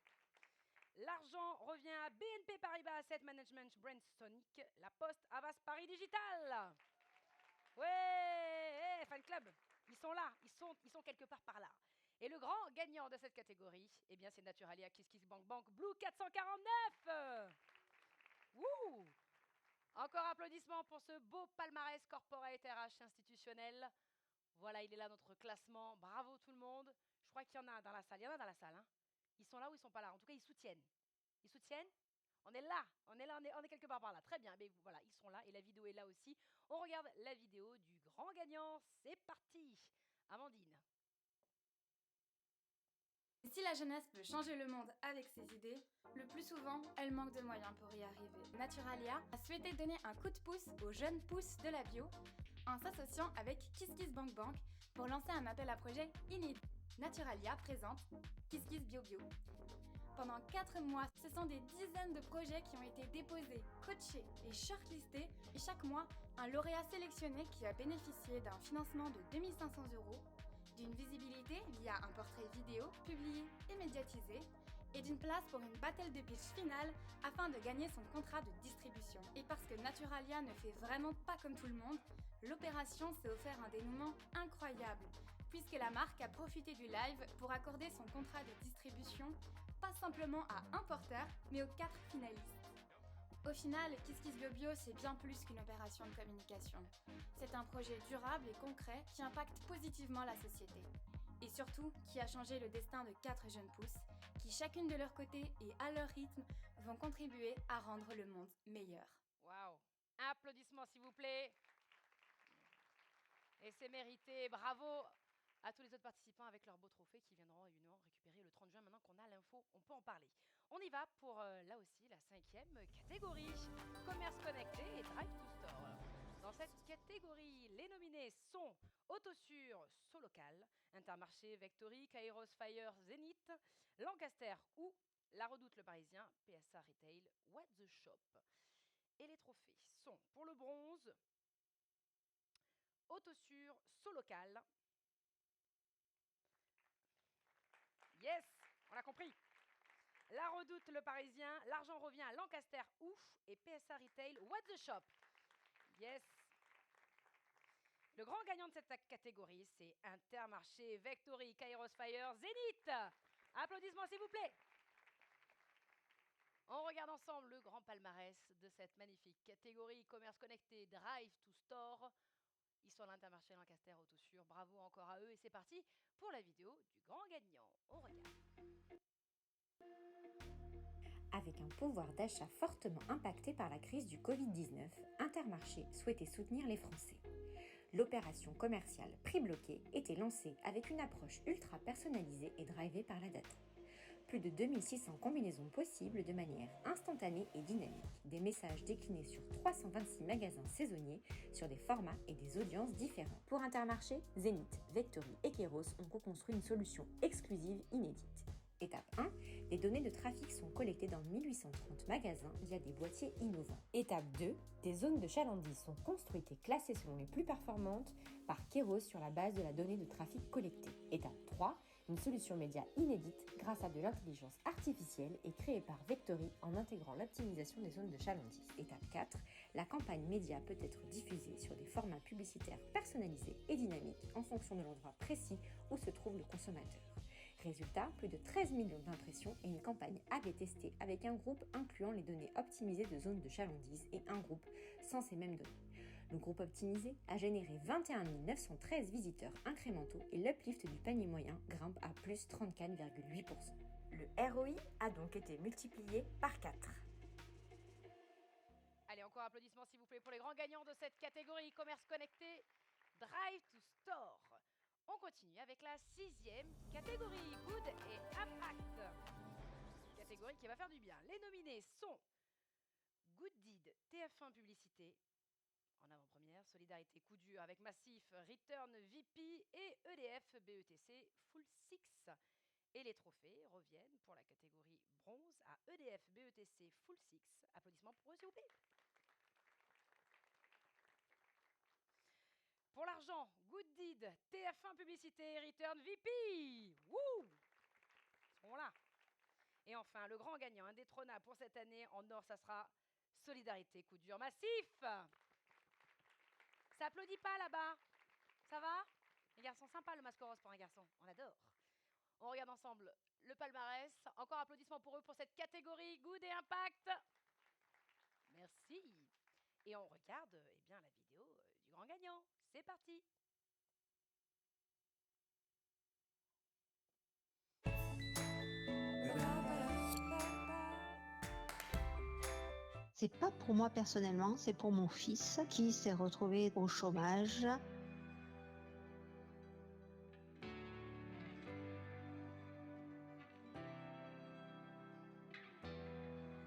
L'argent revient à BNP Paribas Asset Management Brand Sonic, La Poste, Avas Paris Digital. Ouais, fan club, ils sont là, ils sont quelque part par là. Et le grand gagnant de cette catégorie, eh bien, c'est Naturalia KissKissBankBank Blue 449. Wouh! Encore applaudissements pour ce beau palmarès corporate RH institutionnel. Voilà, il est là notre classement. Bravo tout le monde. Je crois qu'il y en a dans la salle. Il y en a dans la salle. Hein. Ils sont là ou ils ne sont pas là? En tout cas, ils soutiennent. Ils soutiennent? On est là. On est quelque part par là. Très bien. Mais voilà, ils sont là et la vidéo est là aussi. On regarde la vidéo du grand gagnant. C'est parti. Amandine. Si la jeunesse peut changer le monde avec ses idées, le plus souvent, elle manque de moyens pour y arriver. Naturalia a souhaité donner un coup de pouce aux jeunes pousses de la bio en s'associant avec KissKissBankBank pour lancer un appel à projet inédit. Naturalia présente KissKissBioBio. Pendant 4 mois, ce sont des dizaines de projets qui ont été déposés, coachés et shortlistés, et chaque mois, un lauréat sélectionné qui a bénéficié d'un financement de 2500 €, d'une visibilité via un portrait vidéo publié et médiatisé, et d'une place pour une battle de pitch finale afin de gagner son contrat de distribution. Et parce que Naturalia ne fait vraiment pas comme tout le monde, l'opération s'est offert un dénouement incroyable, puisque la marque a profité du live pour accorder son contrat de distribution pas simplement à un porteur, mais aux 4 finalistes. Au final, KissKissBioBio, c'est bien plus qu'une opération de communication. C'est un projet durable et concret qui impacte positivement la société. Et surtout, qui a changé le destin de 4 jeunes pousses, qui chacune de leur côté et à leur rythme, vont contribuer à rendre le monde meilleur. Waouh! Applaudissements s'il vous plaît. Et c'est mérité. Bravo à tous les autres participants avec leurs beaux trophées qui viendront évidemment récupérer le 30 juin. Maintenant qu'on a l'info, on peut en parler. On y va pour, là aussi, la 5e catégorie. Commerce connecté et Drive to Store. Dans cette catégorie, les nominés sont Autosur, Solocal, Intermarché, Vectory, Kairos Fire, Zenith, Lancaster ou La Redoute le Parisien, PSA Retail, What the Shop. Et les trophées sont pour le bronze, Autosur, Solocal. Yes, on l'a compris. La Redoute le Parisien, l'argent revient à Lancaster Ouf et PSA Retail What the Shop. Yes. Le grand gagnant de cette catégorie, c'est Intermarché, Vectory, Kairos Fire, Zenith. Applaudissements s'il vous plaît. On regarde ensemble le grand palmarès de cette magnifique catégorie commerce connecté Drive to Store. Ils sont à l'Intermarché Lancaster Autosur. Bravo encore à eux et c'est parti pour la vidéo du grand gagnant. On regarde. Avec un pouvoir d'achat fortement impacté par la crise du Covid-19, Intermarché souhaitait soutenir les Français. L'opération commerciale Prix bloqué était lancée avec une approche ultra personnalisée et drivée par la data. Plus de 2600 combinaisons possibles de manière instantanée et dynamique, des messages déclinés sur 326 magasins saisonniers sur des formats et des audiences différents. Pour Intermarché, Zénith, Vectory et Kairos ont co-construit une solution exclusive inédite. Étape 1, les données de trafic sont collectées dans 1830 magasins via des boîtiers innovants. Étape 2, des zones de chalandise sont construites et classées selon les plus performantes par Kairos sur la base de la donnée de trafic collectée. Étape 3, une solution média inédite grâce à de l'intelligence artificielle est créée par Vectory en intégrant l'optimisation des zones de chalandise. Étape 4, la campagne média peut être diffusée sur des formats publicitaires personnalisés et dynamiques en fonction de l'endroit précis où se trouve le consommateur. Résultat, plus de 13 millions d'impressions et une campagne A/B testée avec un groupe incluant les données optimisées de zones de chalandise et un groupe sans ces mêmes données. Le groupe optimisé a généré 21 913 visiteurs incrémentaux et l'uplift du panier moyen grimpe à plus 34,8%. Le ROI a donc été multiplié par 4. Allez, encore applaudissements s'il vous plaît pour les grands gagnants de cette catégorie commerce connecté Drive to Store. On continue avec la 6e catégorie Good et Impact. Catégorie qui va faire du bien. Les nominés sont Good Deed, TF1 Publicité, en avant-première, Solidarité Coup Dur avec Massif, Return VP et EDF BETC Full Six. Et les trophées reviennent pour la catégorie bronze à EDF BETC Full Six. Applaudissements pour eux s'il vous plaît. Pour l'argent, Good Deed, TF1 Publicité, Return VP. Wouh! Ils seront là. Et enfin, le grand gagnant indétrônable pour cette année en or, ça sera Solidarité Coup Dur Massif. Ça applaudit pas là-bas. Ça va? Les garçons, sympa le masque rose pour un garçon. On adore. On regarde ensemble le palmarès. Encore applaudissements pour eux pour cette catégorie Good et Impact. Merci. Et on regarde eh bien, la vidéo du grand gagnant. C'est parti. C'est pas pour moi personnellement, c'est pour mon fils qui s'est retrouvé au chômage.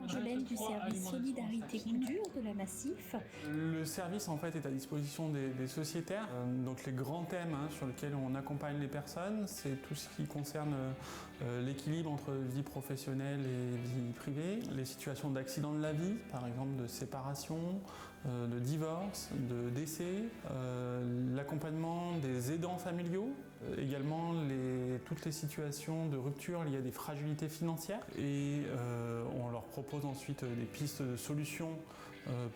Angelaine du service Solidarité Coup Dur de la Massif. Le service en fait est à disposition des sociétaires. Donc les grands thèmes sur lesquels on accompagne les personnes, c'est tout ce qui concerne l'équilibre entre vie professionnelle et vie privée, les situations d'accident de la vie, par exemple de séparation, de divorce, de décès, l'accompagnement des aidants familiaux, également toutes les situations de rupture liées à des fragilités financières et on leur propose ensuite des pistes de solutions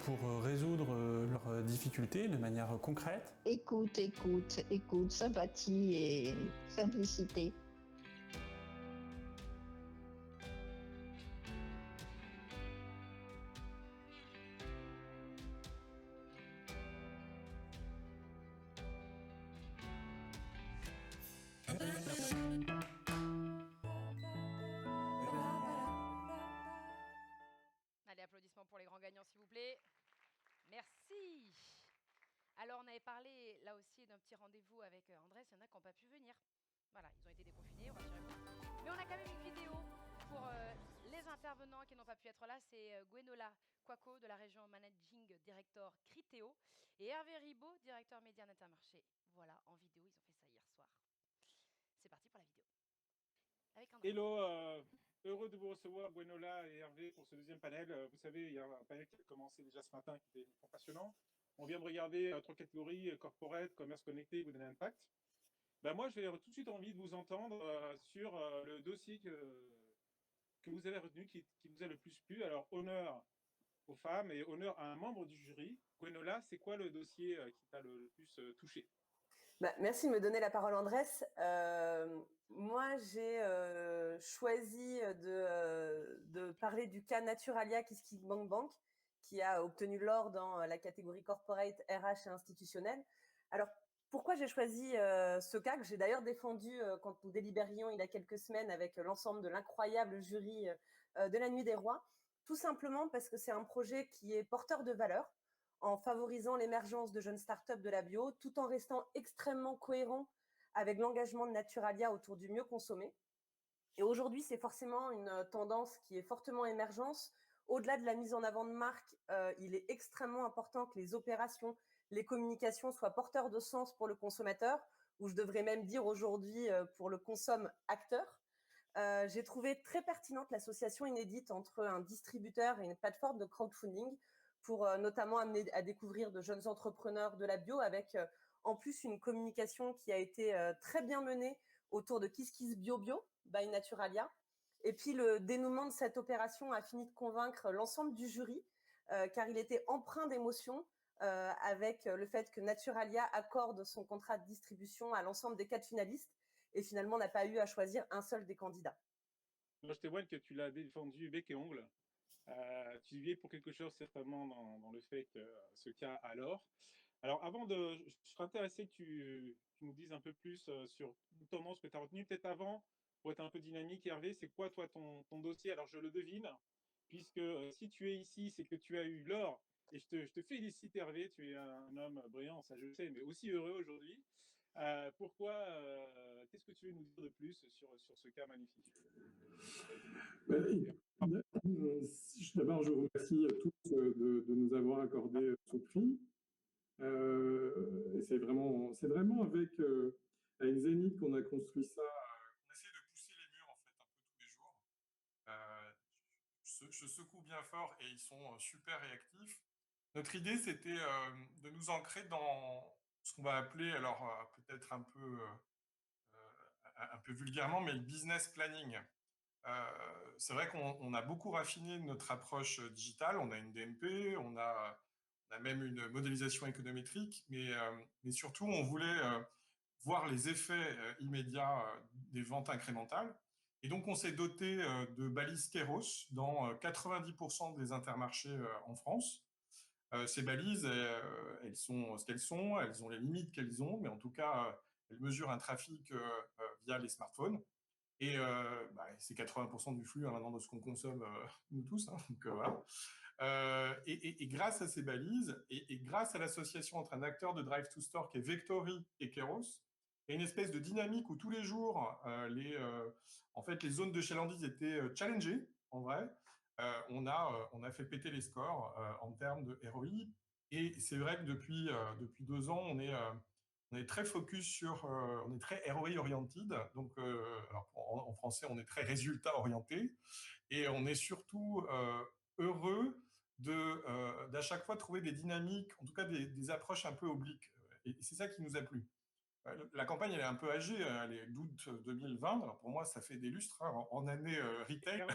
pour résoudre leurs difficultés de manière concrète. Écoute, sympathie et simplicité. Allez, applaudissements pour les grands gagnants, s'il vous plaît. Merci. Alors, on avait parlé là aussi d'un petit rendez-vous avec Andrés. Il y en a qui n'ont pas pu venir. Voilà, ils ont été déconfinés, rassurez-vous. Mais on a quand même une vidéo pour les intervenants qui n'ont pas pu être là. C'est Gwenola Kwako de la région Managing Director Criteo et Hervé Ribaud, directeur média d'Intermarché. Voilà, en vidéo, ils ont fait ça hier soir. C'est parti pour la vidéo. Avec Andrés. Hello, heureux de vous recevoir, Gwenola et Hervé, pour ce deuxième panel. Vous savez, il y a un panel qui a commencé déjà ce matin, qui était passionnant. On vient de regarder 3 catégories, corporate, commerce connecté, Good and Impact. Ben moi, j'ai tout de suite envie de vous entendre sur le dossier que vous avez retenu, qui vous a le plus plu. Alors, honneur aux femmes et honneur à un membre du jury. Gwenola, c'est quoi le dossier qui t'a le plus touché? Merci de me donner la parole, Andrés. Moi, j'ai choisi de parler du cas Naturalia KissKissBankBank, qui a obtenu l'or dans la catégorie corporate, RH et institutionnel. Alors, pourquoi j'ai choisi ce cas, que j'ai d'ailleurs défendu quand nous délibérions il y a quelques semaines avec l'ensemble de l'incroyable jury de la Nuit des Rois? Tout simplement parce que c'est un projet qui est porteur de valeur, en favorisant l'émergence de jeunes startups de la bio, tout en restant extrêmement cohérent avec l'engagement de Naturalia autour du mieux consommer. Et aujourd'hui, c'est forcément une tendance qui est fortement émergente. Au-delà de la mise en avant de marque, il est extrêmement important que les opérations, les communications soient porteurs de sens pour le consommateur, ou je devrais même dire aujourd'hui pour le consomme-acteur. J'ai trouvé très pertinente l'association inédite entre un distributeur et une plateforme de crowdfunding pour notamment amener à découvrir de jeunes entrepreneurs de la bio, avec en plus une communication qui a été très bien menée autour de KissKissBioBio by Naturalia. Et puis le dénouement de cette opération a fini de convaincre l'ensemble du jury, car il était empreint d'émotion avec le fait que Naturalia accorde son contrat de distribution à l'ensemble des 4 finalistes et finalement n'a pas eu à choisir un seul des candidats. Moi, je témoigne que tu l'as défendu bec et ongle. Tu y es pour quelque chose certainement dans le fait que ce cas a l'or. Alors avant je serais intéressé que tu nous dises un peu plus sur une tendance que tu as retenue. Peut-être avant, pour être un peu dynamique, Hervé, c'est quoi toi ton dossier? Alors je le devine, puisque si tu es ici, c'est que tu as eu l'or. Et je te félicite, Hervé, tu es un homme brillant, ça je sais, mais aussi heureux aujourd'hui. Pourquoi qu'est-ce que tu veux nous dire de plus sur ce cas magnifique? D'abord, je vous remercie tous de nous avoir accordé ce prix. Et c'est vraiment avec Zénith qu'on a construit ça. On essaie de pousser les murs en fait un peu tous les jours. Je secoue bien fort et ils sont super réactifs. Notre idée, c'était de nous ancrer dans ce qu'on va appeler, alors peut-être un peu vulgairement, mais le business planning. C'est vrai qu'on a beaucoup raffiné notre approche digitale. On a une DMP, on a même une modélisation économétrique, mais surtout, on voulait voir les effets immédiats des ventes incrémentales. Et donc, on s'est doté de balises Kairos dans 90% des intermarchés en France. Ces balises, elles sont ce qu'elles sont, elles ont les limites qu'elles ont, mais en tout cas, elles mesurent un trafic via les smartphones. Et c'est 80% du flux maintenant de ce qu'on consomme nous tous. Hein, donc, voilà. Et grâce à ces balises, et grâce à l'association entre un acteur de Drive to Store qui est Vectory et Kairos, il y a une espèce de dynamique où tous les jours, en fait, les zones de chalandise étaient challengées, en vrai. On a fait péter les scores en termes de ROI. Et c'est vrai que depuis 2 ans, on est très focus sur, on est très ROI oriented. Donc, alors en français, on est très résultat orienté. Et on est surtout heureux d'à chaque fois trouver des dynamiques, en tout cas des approches un peu obliques. Et c'est ça qui nous a plu. La campagne, elle est un peu âgée, elle est d'août 2020. Alors pour moi, ça fait des lustres hein, en année retail.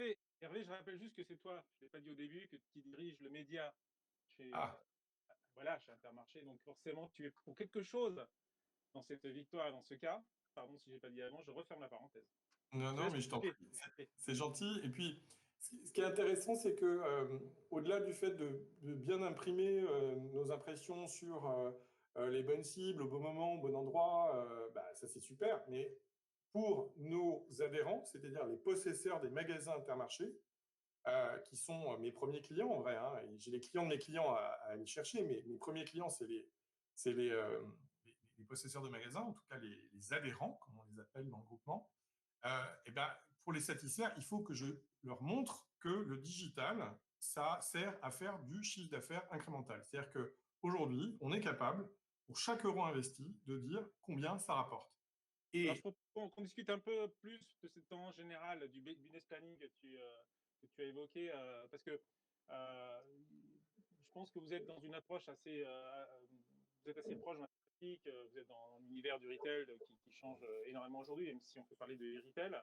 Hervé, je rappelle juste que c'est toi, je ne l'ai pas dit au début, que tu diriges le média chez, chez Intermarché. Donc forcément, tu es pour quelque chose dans cette victoire, dans ce cas. Pardon si je n'ai pas dit avant, je referme la parenthèse. Non, mais je t'en prie. C'est gentil. Et puis, ce qui est intéressant, c'est que au-delà du fait de bien imprimer nos impressions sur les bonnes cibles, au bon moment, au bon endroit, ça c'est super. Mais pour nos adhérents, c'est-à-dire les possesseurs des magasins Intermarché, qui sont mes premiers clients en vrai, hein, j'ai les clients de mes clients à aller chercher, mais mes premiers clients, c'est les possesseurs de magasins, en tout cas les adhérents, comme on les appelle dans le groupement. Pour les satisfaire, il faut que je leur montre que le digital, ça sert à faire du chiffre d'affaires incrémental. C'est-à-dire qu'aujourd'hui, on est capable, pour chaque euro investi, de dire combien ça rapporte. Et alors, je propose qu'on discute un peu plus de cette tendance générale du business planning que tu as évoqué, parce que je pense que vous êtes dans une approche assez, vous êtes assez proche de la pratique, vous êtes dans l'univers du retail qui change énormément aujourd'hui, même si on peut parler de retail.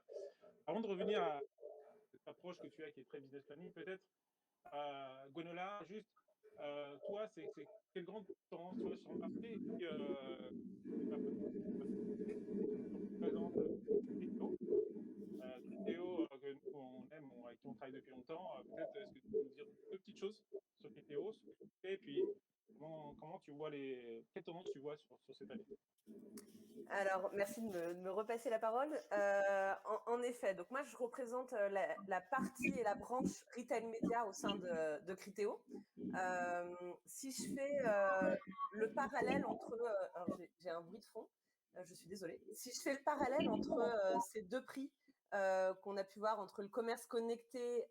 Avant de revenir à cette approche que tu as qui est très business planning, peut-être, Gwenola, juste toi, c'est quelle grande tendance tu vois sur le marché? Et puis, présente Criteo, qu'on aime, avec qui on travaille depuis longtemps. Peut-être, est-ce que tu peux nous dire deux petites choses sur Criteo, ce que tu fais, et puis comment tu vois quelles tendances tu vois sur cette année? Alors, merci de me repasser la parole. En effet, donc moi, je représente la partie et la branche retail média au sein de Criteo. Si je fais le parallèle entre... alors, j'ai un bruit de fond, je suis désolée. Si je fais le parallèle entre ces deux prix qu'on a pu voir entre le commerce connecté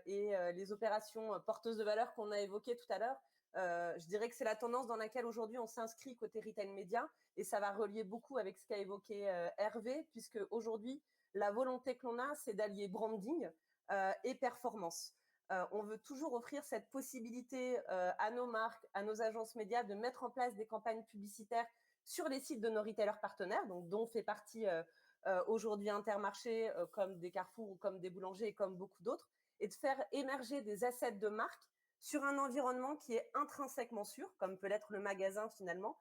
et les opérations porteuses de valeur qu'on a évoquées tout à l'heure, je dirais que c'est la tendance dans laquelle aujourd'hui on s'inscrit côté retail média, et ça va relier beaucoup avec ce qu'a évoqué Hervé, puisque aujourd'hui la volonté que l'on a, c'est d'allier branding et performance. On veut toujours offrir cette possibilité à nos marques, à nos agences médias de mettre en place des campagnes publicitaires sur les sites de nos retailers partenaires, donc dont fait partie aujourd'hui Intermarché, comme des Carrefour ou comme des boulangers et comme beaucoup d'autres, et de faire émerger des assets de marque sur un environnement qui est intrinsèquement sûr, comme peut l'être le magasin finalement,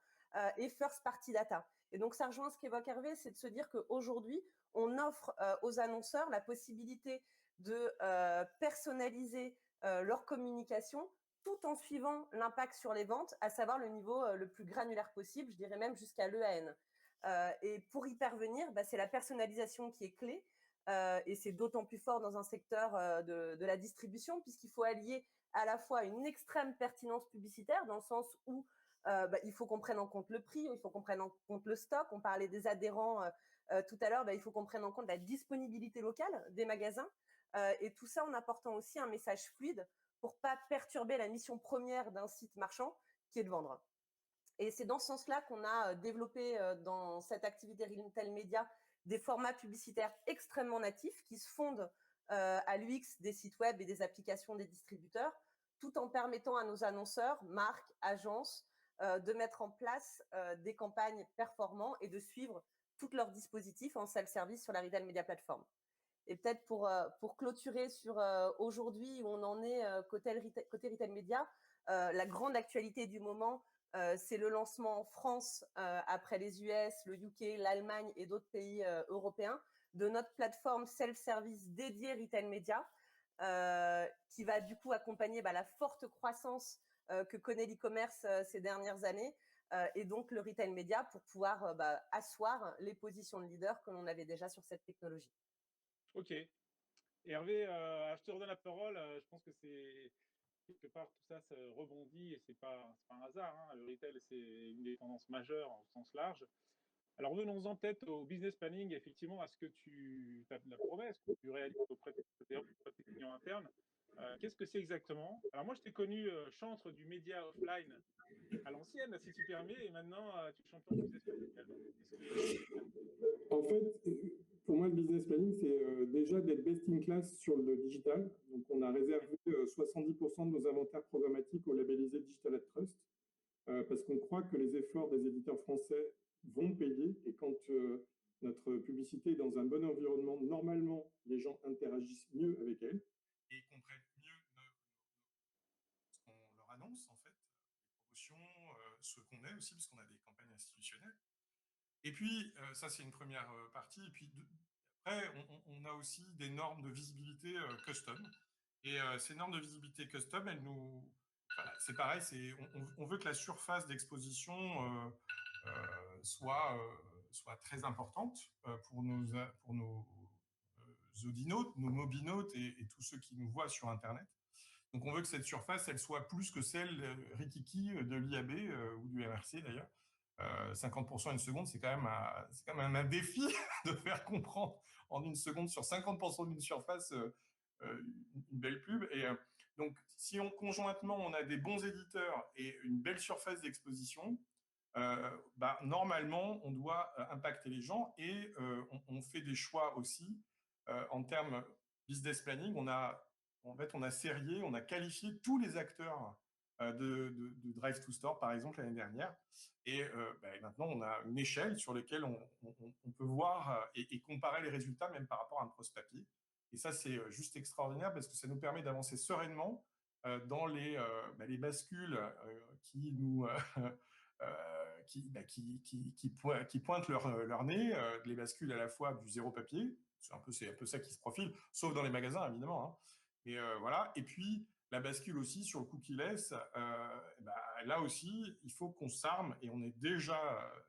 et first party data. Et donc ça rejoint ce qu'évoque Hervé, c'est de se dire qu'aujourd'hui, on offre aux annonceurs la possibilité de personnaliser leur communication tout en suivant l'impact sur les ventes, à savoir le niveau le plus granulaire possible, je dirais même jusqu'à l'EAN. Et pour y parvenir, c'est la personnalisation qui est clé, et c'est d'autant plus fort dans un secteur de la distribution, puisqu'il faut allier à la fois une extrême pertinence publicitaire, dans le sens où il faut qu'on prenne en compte le prix, il faut qu'on prenne en compte le stock. On parlait des adhérents tout à l'heure, il faut qu'on prenne en compte la disponibilité locale des magasins, et tout ça en apportant aussi un message fluide pour pas perturber la mission première d'un site marchand, qui est de vendre. Et c'est dans ce sens-là qu'on a développé dans cette activité retail média des formats publicitaires extrêmement natifs qui se fondent à l'UX des sites web et des applications des distributeurs, tout en permettant à nos annonceurs, marques, agences, de mettre en place des campagnes performantes et de suivre tous leurs dispositifs en self-service sur la Retail Media Platform. Et peut-être pour clôturer sur aujourd'hui où on en est côté Retail Media, la grande actualité du moment, c'est le lancement en France, après les US, le UK, l'Allemagne et d'autres pays européens, de notre plateforme self-service dédiée Retail Media, qui va du coup accompagner la forte croissance que connaît l'e-commerce ces dernières années, et donc le Retail Media pour pouvoir asseoir les positions de leader que l'on avait déjà sur cette technologie. Ok. Hervé, je te redonne la parole. Je pense que c'est quelque part tout ça se rebondit et c'est pas un hasard. Hein. Le retail, c'est une des tendances majeures au sens large. Alors venons-en peut-être au business planning, effectivement, à ce que tu as la promesse que tu réalises auprès de tes clients internes. Qu'est-ce que c'est exactement? Alors moi, je t'ai connu chantre du média offline à l'ancienne, si tu permets, et maintenant tu es champion du business planning. En fait, pour moi, le business planning, c'est déjà d'être best in class sur le digital. Donc, on a réservé 70% de nos inventaires programmatiques au labellisé Digital at Trust, parce qu'on croit que les efforts des éditeurs français vont payer. Et quand notre publicité est dans un bon environnement, normalement, les gens interagissent mieux avec elle. Et ils comprennent mieux ce qu'on leur annonce, en fait, les promotions, ce qu'on est aussi, puisqu'on a des campagnes institutionnelles. Et puis, ça, c'est une première partie. Et puis, après, on a aussi des normes de visibilité custom. Et ces normes de visibilité custom, elles nous... c'est pareil, on veut que la surface d'exposition soit très importante pour nos audinautes, nos mobinautes et tous ceux qui nous voient sur Internet. Donc, on veut que cette surface, elle soit plus que celle rikiki de l'IAB ou du MRC, d'ailleurs. 50% une seconde, c'est quand même un défi de faire comprendre en une seconde sur 50% d'une surface une belle pub. Et donc, si conjointement, on a des bons éditeurs et une belle surface d'exposition, normalement, on doit impacter les gens et on fait des choix aussi en termes business planning. On a sérié, on a qualifié tous les acteurs de Drive to Store, par exemple, l'année dernière. Et maintenant, on a une échelle sur laquelle on peut voir et comparer les résultats, même par rapport à un prose papier. Et ça, c'est juste extraordinaire parce que ça nous permet d'avancer sereinement dans les bascules qui pointent leur nez, les bascules à la fois du zéro papier, c'est un peu ça qui se profile, sauf dans les magasins évidemment, hein. Et voilà. Et puis la bascule aussi sur le cookie-less, là aussi, il faut qu'on s'arme, et on est déjà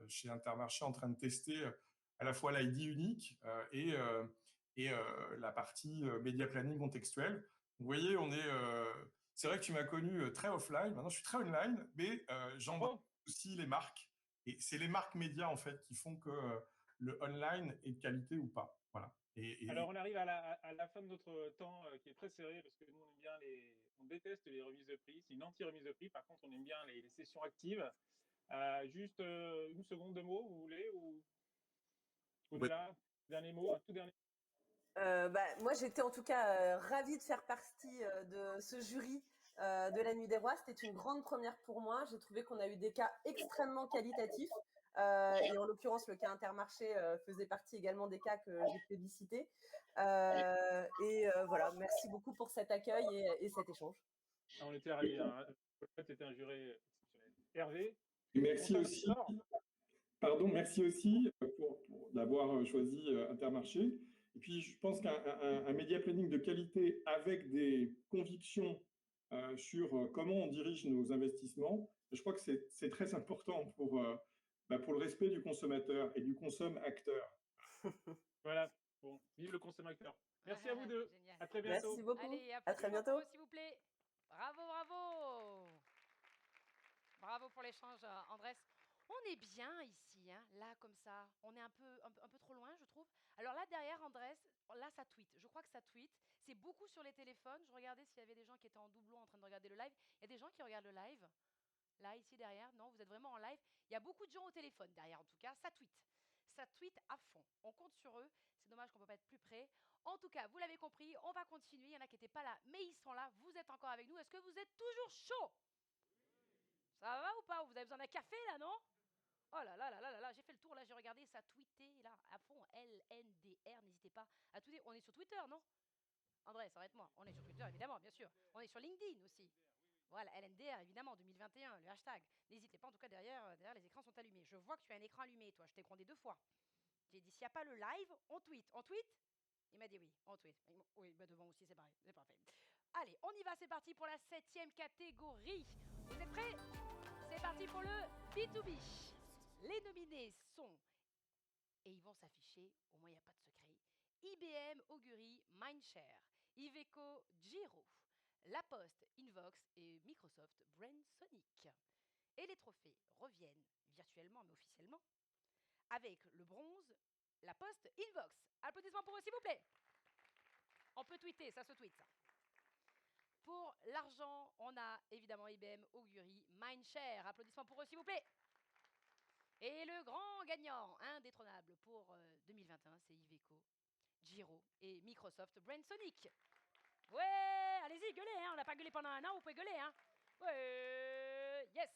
chez Intermarché en train de tester à la fois l'ID unique et la partie média planning contextuel. Vous voyez, c'est vrai que tu m'as connu très offline, maintenant je suis très online, mais j'embrasse aussi les marques. Et c'est les marques médias en fait qui font que le online est de qualité ou pas. Voilà. Alors on arrive à la fin de notre temps qui est très serré, parce que nous on déteste les remises de prix, c'est une anti-remise de prix. Par contre, on aime bien les sessions actives. Juste une seconde de mots, vous voulez, ou au-delà, dernier mot, un tout dernier. Moi, j'étais en tout cas ravie de faire partie de ce jury de la Nuit des Rois. C'était une grande première pour moi. J'ai trouvé qu'on a eu des cas extrêmement qualitatifs. Et en l'occurrence, le cas Intermarché faisait partie également des cas que j'ai plébiscités. Voilà, merci beaucoup pour cet accueil et cet échange. On était ravis. C'était un jury exceptionnel. Hervé. Merci aussi. Pardon, merci aussi pour d'avoir choisi Intermarché. Et puis, je pense qu'un média planning de qualité avec des convictions sur comment on dirige nos investissements, je crois que c'est très important pour le respect du consommateur et du consomme-acteur. Voilà, bon, vive le consommateur. Merci à vous deux. Génial. À très bientôt. Merci beaucoup. Allez, à très bientôt. S'il vous plaît. Bravo. Bravo pour l'échange, Andrés. On est bien ici, hein, là, comme ça. On est un peu trop loin, je trouve. Alors là, derrière, Andrés, là, ça tweet. Je crois que ça tweet. C'est beaucoup sur les téléphones. Je regardais s'il y avait des gens qui étaient en doublon en train de regarder le live. Il y a des gens qui regardent le live. Là, ici, derrière. Non, vous êtes vraiment en live. Il y a beaucoup de gens au téléphone, derrière, en tout cas. Ça tweet. Ça tweet à fond. On compte sur eux. C'est dommage qu'on ne peut pas être plus près. En tout cas, vous l'avez compris, on va continuer. Il y en a qui n'étaient pas là, mais ils sont là. Vous êtes encore avec nous. Est-ce que vous êtes toujours chaud? Ça va ou pas? Vous avez besoin d'un café, là, non? Oh là là là là là, j'ai fait le tour, là, j'ai regardé, ça a tweeté, là, à fond, LNDR, n'hésitez pas à tweeter. On est sur Twitter, non? André, arrête-moi. On est sur Twitter, évidemment, bien sûr. On est sur LinkedIn aussi. Voilà, LNDR, évidemment, 2021, le hashtag. N'hésitez pas, en tout cas, derrière, les écrans sont allumés. Je vois que tu as un écran allumé, toi, je t'ai grondé 2 fois. J'ai dit, s'il n'y a pas le live, on tweet. On tweet? Il m'a dit oui, on tweet. Oui, devant aussi, c'est pareil, c'est parfait. Allez, on y va, c'est parti pour la 7e catégorie. Vous êtes prêts? C'est parti pour le B2B. Les nominés sont, et ils vont s'afficher, au moins il n'y a pas de secret, IBM, Augury, Mindshare, Iveco, Giro, La Poste, Invox et Microsoft BrainSonic. Et les trophées reviennent virtuellement mais officiellement avec le bronze, La Poste, Invox. Applaudissements pour eux, s'il vous plaît. On peut tweeter, ça se tweet ça. Pour l'argent, on a évidemment IBM, Augury, Mindshare. Applaudissements pour eux, s'il vous plaît. Et le grand gagnant, indétrônable pour 2021, c'est Iveco, Giro et Microsoft BrainSonic. Ouais, allez-y, gueulez, hein. On n'a pas gueulé pendant un an, vous pouvez gueuler, hein. Ouais, yes.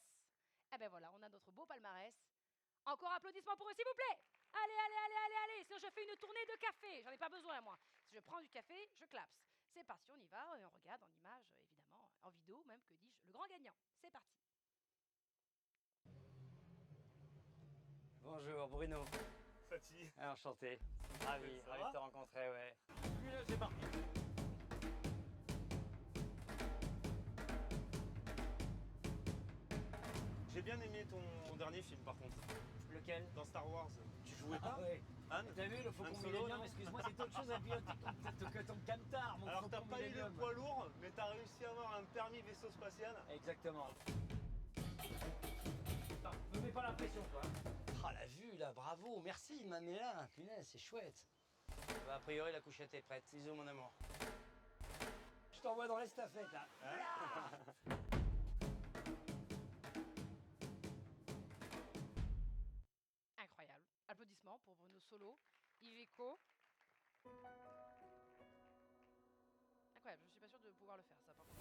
Eh ben voilà, on a notre beau palmarès. Encore applaudissements pour eux, s'il vous plaît. Allez, sinon je fais une tournée de café. J'en ai pas besoin, moi. Si je prends du café, je clapse. C'est parti, on y va, et on regarde en image, évidemment, en vidéo même, que dis-je, le grand gagnant. C'est parti. Bonjour Bruno. Satie. Enchanté. Ravi de te rencontrer, ouais. C'est parti. J'ai bien aimé ton dernier film par contre. Lequel? Dans Star Wars. Tu jouais pas? Ouais. Han? T'as vu le Faucon Millenium? Excuse-moi, c'est autre chose à piloter que ton camtar, mon Alors Faucon t'as pas eu le Millenium. poids lourd, mais t'as réussi à avoir un permis vaisseau spatial. Exactement. Me mets pas la pression, quoi. Ah, la vue, là, bravo, merci de m'amener là. Punaise, c'est chouette. Bah, a priori, la couchette est prête. Bisous, mon amour. Je t'envoie dans l'estafette, là. Incroyable. Applaudissements pour Bruno Solo, Iveco. Incroyable, je suis pas sûre de pouvoir le faire, ça, par contre.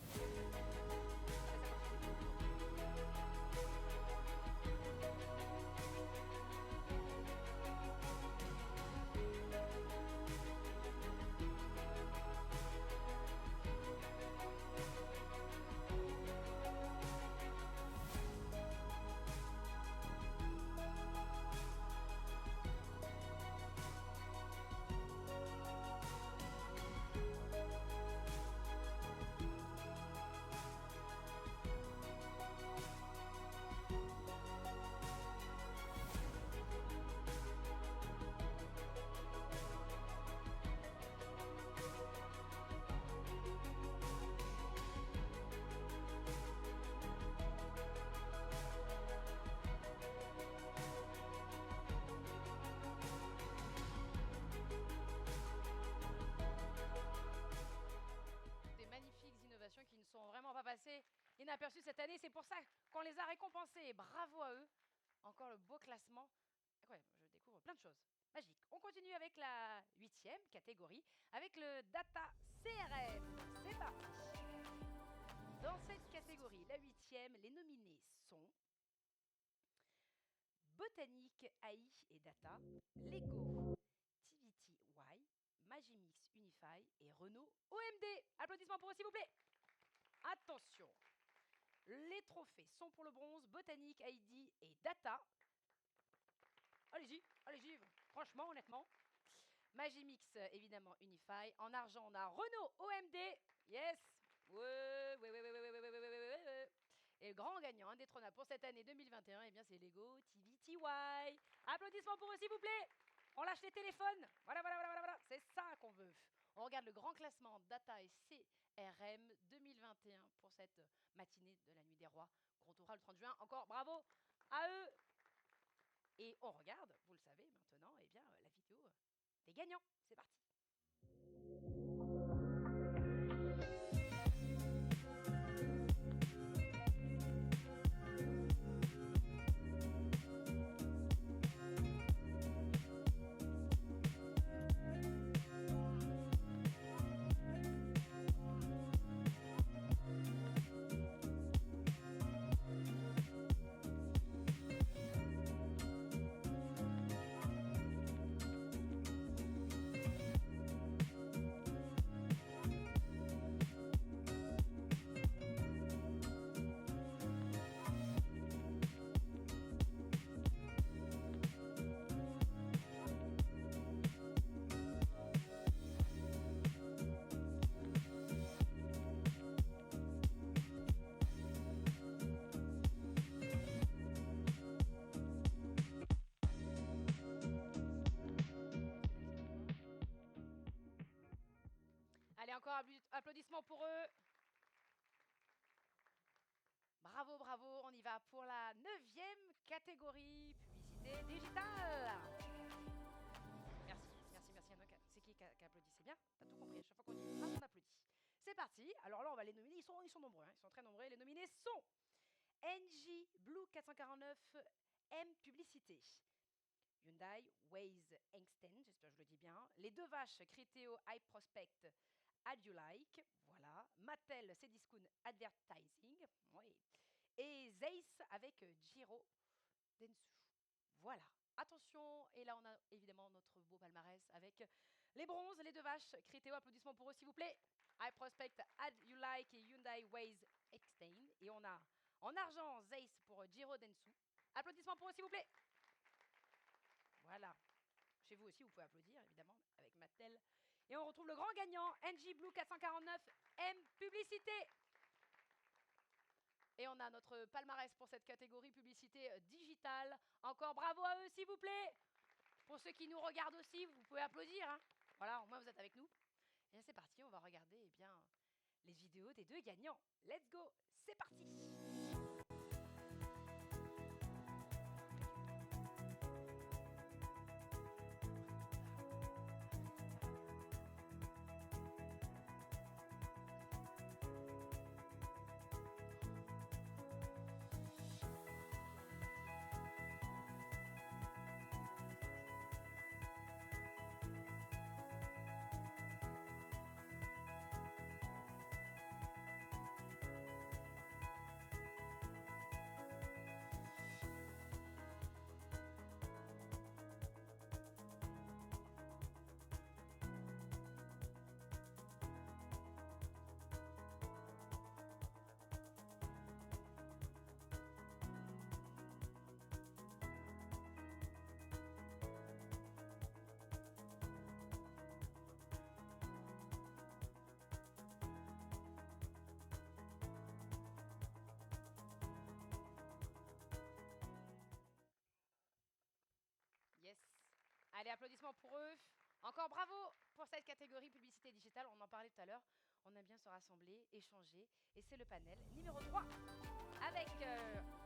année, c'est pour ça qu'on les a récompensés. Bravo à eux. Encore le beau classement. Ouais, je découvre plein de choses. Magique. On continue avec la 8e catégorie, avec le Data CRM. C'est parti. Dans cette catégorie, la 8e, les nominés sont Botanique AI et Data, Lego, TVTY, Magimix Unify et Renault OMD. Applaudissements pour eux, s'il vous plaît. Attention, les trophées sont pour le bronze, Botanique, ID et Data. Allez-y, allez-y, franchement, honnêtement. Magimix, évidemment, Unify. En argent, on a Renault OMD. Yes. Ouais. Et le grand gagnant indétrônable pour cette année 2021, eh bien, c'est Lego TVTY. Applaudissements pour eux, s'il vous plaît. On lâche les téléphones. Voilà. C'est ça qu'on veut. On regarde le grand classement Data et CRM 2021 pour cette matinée de la Nuit des Rois. Qu'on retrouvera le 30 juin. Encore bravo à eux. Et on regarde, vous le savez maintenant, eh bien, la vidéo des gagnants. C'est parti. Allez, encore applaudissements pour eux. Bravo, on y va pour la 9e catégorie, publicité digitale. Merci. C'est qui applaudit? C'est bien? T'as tout compris, à chaque fois qu'on dit une phrase, on applaudit. C'est parti. Alors là, on va les nominer, ils sont nombreux, hein. Ils sont très nombreux. Les nominés sont NJ Blue 449 M Publicité, Hyundai Waze Engsten, j'espère que je le dis bien, les deux vaches Criteo High Prospect Ad You Like, voilà, Mattel Cdiscount Advertising, oui, et Zeiss avec Giro Densu. Voilà, attention, et là on a évidemment notre beau palmarès avec les bronzes, les deux vaches, Criteo, applaudissements pour eux s'il vous plaît, High Prospect Ad You Like et Hyundai Waze Engsten, et on a en argent Zeiss pour Giro Densu, applaudissements pour eux s'il vous plaît. Voilà. Chez vous aussi, vous pouvez applaudir, évidemment, avec Mattel. Et on retrouve le grand gagnant, NJ Blue 449 M Publicité. Et on a notre palmarès pour cette catégorie publicité digitale. Encore bravo à eux, s'il vous plaît. Pour ceux qui nous regardent aussi, vous pouvez applaudir, hein. Voilà, au moins vous êtes avec nous. Et c'est parti, on va regarder eh bien, les vidéos des deux gagnants. Let's go, c'est parti. Yes. Allez, applaudissements pour eux. Encore bravo pour cette catégorie publicité digitale. On en parlait tout à l'heure. On aime bien se rassembler, échanger. Et c'est le panel numéro 3. Avec,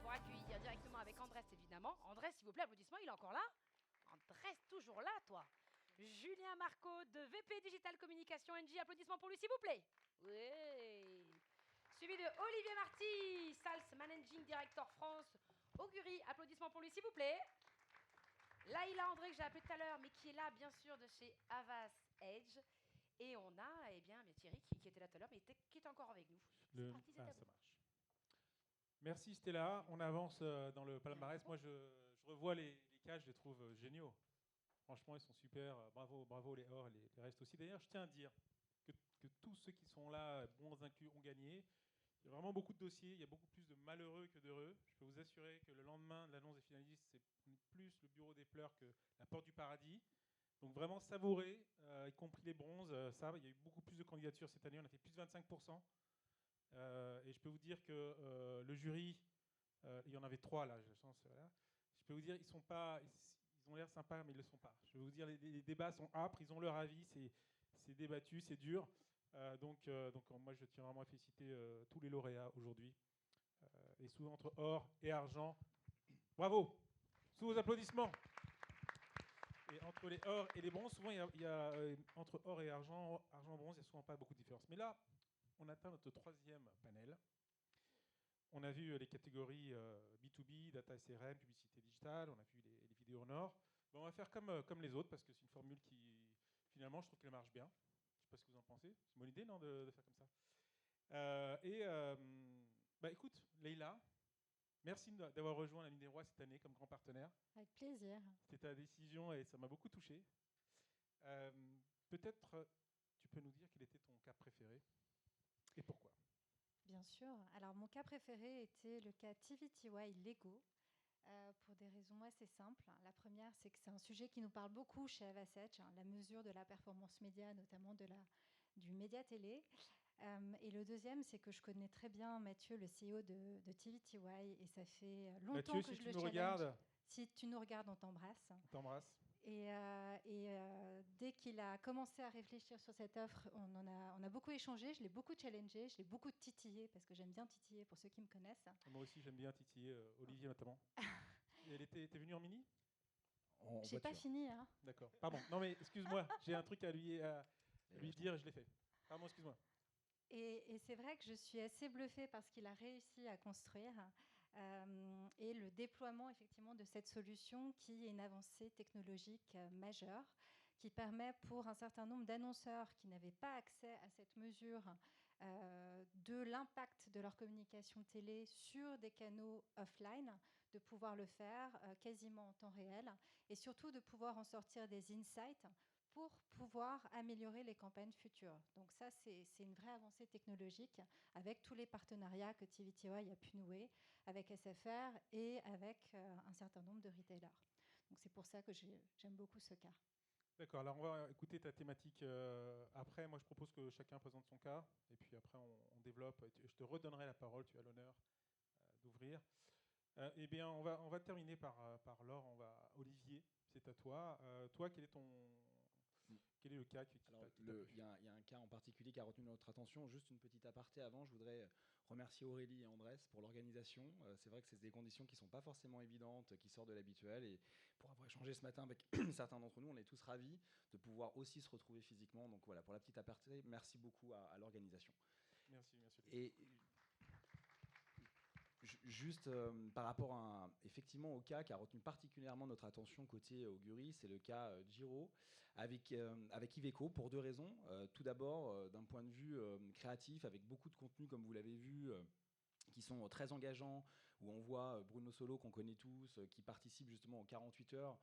pour accueillir directement avec Andrés, évidemment. Andrés, s'il vous plaît, applaudissements. Il est encore là? Andrés, toujours là, toi. Julien Marco de VP Digital Communication NJ. Applaudissements pour lui, s'il vous plaît. Oui. suivi de Olivier Marty, Sales Managing Director France, Augury. Applaudissements pour lui, s'il vous plaît. Laïla André, que j'ai appelé tout à l'heure, mais qui est là, bien sûr, de chez Avas Edge. Et on a bien Thierry qui était là tout à l'heure, mais qui est encore avec nous. C'est parti, c'est à vous. Ça marche. Merci Stella. On avance dans le palmarès. Moi, je revois les cas, je les trouve géniaux. Franchement, ils sont super. Bravo les Or et les restes aussi. D'ailleurs, je tiens à dire que tous ceux qui sont là, bons inclus, ont gagné. Il y a vraiment beaucoup de dossiers. Il y a beaucoup plus de malheureux que d'heureux. Je peux vous assurer que le lendemain de l'annonce des finalistes, c'est plus le bureau des pleurs que la porte du paradis. Donc vraiment savourez, y compris les bronzes. Il y a eu beaucoup plus de candidatures cette année. On a fait plus de 25%. Et je peux vous dire que le jury, il y en avait 3 là, j'ai la chance. Voilà. Je peux vous dire, ils ont l'air sympas, mais ils ne le sont pas. Je vais vous dire, les débats sont âpres, ils ont leur avis, c'est débattu, c'est dur. Donc moi, je tiens vraiment à féliciter tous les lauréats aujourd'hui. Et souvent entre or et argent. Bravo! Sous vos applaudissements. Et entre les or et les bronzes, souvent, il y a entre or et argent, bronze, il n'y a souvent pas beaucoup de différence. Mais là, on atteint notre 3e panel. On a vu les catégories B2B, data SRM, publicité digitale, on a vu les vidéos en or. Bon, on va faire comme les autres, parce que c'est une formule qui, finalement, je trouve qu'elle marche bien. Je ne sais pas ce que vous en pensez. C'est une bonne idée, non, de faire comme ça. Écoute, Leïla, merci d'avoir rejoint la Mine des Rois cette année comme grand partenaire. Avec plaisir. C'était ta décision et ça m'a beaucoup touché. Peut-être tu peux nous dire quel était ton cas préféré et pourquoi? Bien sûr. Alors, mon cas préféré était le cas TVTY Lego, pour des raisons assez simples. La première, c'est que c'est un sujet qui nous parle beaucoup chez Avas Edge, la mesure de la performance média, notamment du média télé. Et le deuxième, c'est que je connais très bien Mathieu, le CEO de TVTY, et ça fait longtemps Mathieu, que si je le tu nous challenge. regardes. Si tu nous regardes, on t'embrasse. On t'embrasse. Et dès qu'il a commencé à réfléchir sur cette offre, on a beaucoup échangé, je l'ai beaucoup challengé, je l'ai beaucoup titillé, parce que j'aime bien titiller pour ceux qui me connaissent. Moi aussi, j'aime bien titiller, Olivier notamment. Et t'es venue en mini? J'ai pas fini. Hein. D'accord, pardon. Non mais excuse-moi, j'ai un truc à lui dire et je l'ai fait. Pardon, excuse-moi. Et c'est vrai que je suis assez bluffée par ce qu'il a réussi à construire. Et le déploiement effectivement de cette solution qui est une avancée technologique majeure, qui permet pour un certain nombre d'annonceurs qui n'avaient pas accès à cette mesure de l'impact de leur communication télé sur des canaux offline, de pouvoir le faire quasiment en temps réel et surtout de pouvoir en sortir des insights pour pouvoir améliorer les campagnes futures. Donc ça, c'est une vraie avancée technologique avec tous les partenariats que TVTY a pu nouer avec SFR et avec un certain nombre de retailers. Donc c'est pour ça que j'aime beaucoup ce cas. D'accord, alors on va écouter ta thématique après. Moi, je propose que chacun présente son cas et puis après, on développe. Je te redonnerai la parole, tu as l'honneur d'ouvrir. Eh bien, on va terminer par Laure. Olivier, c'est à toi. Toi, quel est le cas qui Alors, il y a un cas en particulier qui a retenu notre attention. Juste une petite aparté avant, je voudrais remercier Aurélie et Andrés pour l'organisation. C'est vrai que c'est des conditions qui ne sont pas forcément évidentes, qui sortent de l'habituel. Et pour avoir échangé ce matin avec certains d'entre nous, on est tous ravis de pouvoir aussi se retrouver physiquement. Donc voilà, pour la petite aparté, merci beaucoup à l'organisation. Merci. Et juste par rapport effectivement au cas qui a retenu particulièrement notre attention côté Augury, c'est le cas Giro avec Iveco pour 2 raisons. Tout d'abord, d'un point de vue créatif, avec beaucoup de contenu, comme vous l'avez vu, qui sont très engageants, où on voit Bruno Solo, qu'on connaît tous, qui participe justement aux 48 heures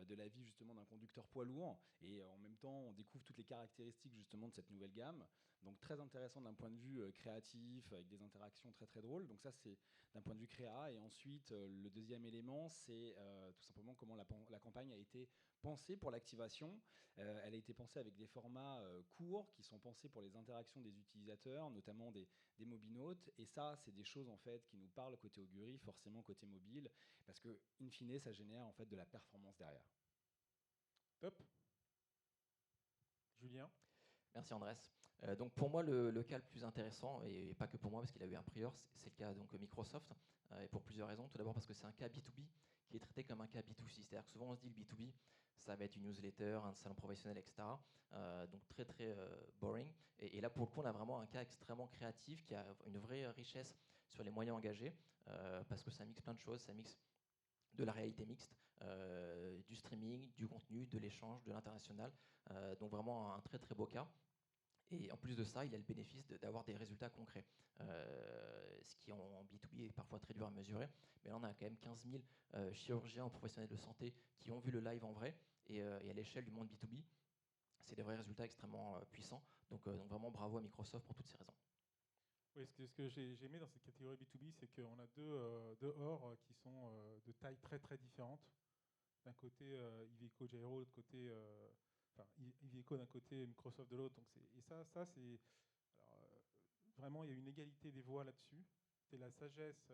de la vie justement d'un conducteur poids lourd. Et en même temps, on découvre toutes les caractéristiques justement de cette nouvelle gamme. Donc très intéressant d'un point de vue créatif, avec des interactions très très drôles. Donc ça, c'est d'un point de vue créa. Et ensuite, le deuxième élément, c'est tout simplement comment la campagne a été pensée pour l'activation. Elle a été pensée avec des formats courts qui sont pensés pour les interactions des utilisateurs, notamment des mobinautes. Et ça, c'est des choses en fait qui nous parlent côté Augury, forcément côté mobile, parce que in fine, ça génère en fait de la performance derrière. Top. Julien. Merci Andrés. Donc pour moi, le cas le plus intéressant, et pas que pour moi parce qu'il a eu un prior, c'est le cas donc Microsoft, et pour plusieurs raisons. Tout d'abord parce que c'est un cas B2B qui est traité comme un cas B2C. C'est-à-dire que souvent on se dit le B2B, ça va être une newsletter, un salon professionnel, etc. Donc très très boring. Et là pour le coup, on a vraiment un cas extrêmement créatif qui a une vraie richesse sur les moyens engagés, parce que ça mixe plein de choses, ça mixe de la réalité mixte, du streaming, du contenu, de l'échange, de l'international. Donc vraiment un très très beau cas. Et en plus de ça, il a le bénéfice d'avoir des résultats concrets. Ce qui en B2B est parfois très dur à mesurer. Mais là, on a quand même 15 000 chirurgiens ou professionnels de santé qui ont vu le live en vrai. Et à l'échelle du monde B2B, c'est des vrais résultats extrêmement puissants. Donc vraiment bravo à Microsoft pour toutes ces raisons. Oui, ce que j'ai aimé dans cette catégorie B2B, c'est qu'on a deux OR qui sont de tailles très très différentes. D'un côté, Iveco Gyro, de l'autre côté, Iveco d'un côté, Microsoft de l'autre. Et ça c'est... Alors, vraiment, il y a une égalité des voix là-dessus. C'est la sagesse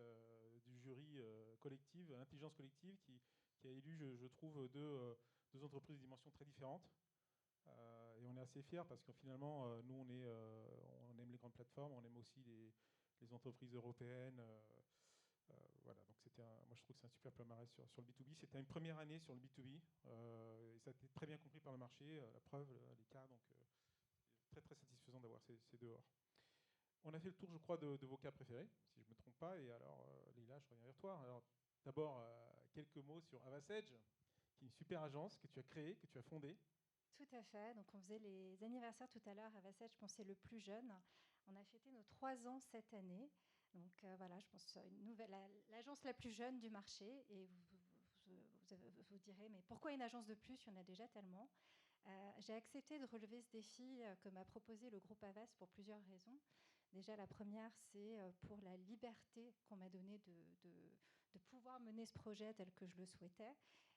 du jury collective, l'intelligence collective qui a élu, je trouve, deux entreprises de dimensions très différentes. Et on est assez fiers parce que finalement, nous, on aime les grandes plateformes, on aime aussi les entreprises européennes. Voilà, donc moi je trouve que c'est un super palmarès sur le B2B. C'était une première année sur le B2B et ça a été très bien compris par le marché, la preuve, les cas, donc très très satisfaisant d'avoir ces dehors. On a fait le tour, je crois, de vos cas préférés, si je ne me trompe pas. Et alors, Leïla, je reviens vers toi. Alors, d'abord, quelques mots sur Avasage, qui est une super agence que tu as créée, que tu as fondée. Tout à fait. Donc, on faisait les anniversaires tout à l'heure. Avasage, je pense, c'est le plus jeune. On a fêté nos 3 ans cette année. Donc, voilà, je pense l'agence la plus jeune du marché. Et vous direz, mais pourquoi une agence de plus? Il y en a déjà tellement. J'ai accepté de relever ce défi que m'a proposé le groupe Avas pour plusieurs raisons. Déjà, la première, c'est pour la liberté qu'on m'a donnée de pouvoir mener ce projet tel que je le souhaitais.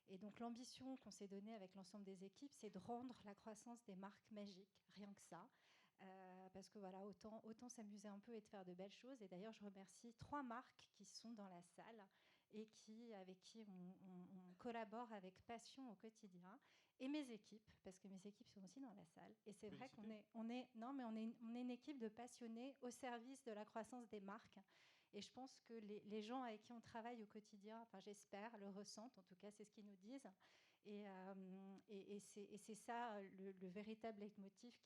Et donc, l'ambition qu'on s'est donnée avec l'ensemble des équipes, c'est de rendre la croissance des marques magiques, rien que ça. Parce que voilà, autant s'amuser un peu et de faire de belles choses. Et d'ailleurs, je remercie 3 marques qui sont dans la salle et avec qui on collabore avec passion au quotidien. Et mes équipes, parce que mes équipes sont aussi dans la salle. Et c'est vrai qu'on est une équipe de passionnés au service de la croissance des marques. Et je pense que les gens avec qui on travaille au quotidien, enfin j'espère, le ressentent. En tout cas, c'est ce qu'ils nous disent. Et c'est ça le véritable leitmotiv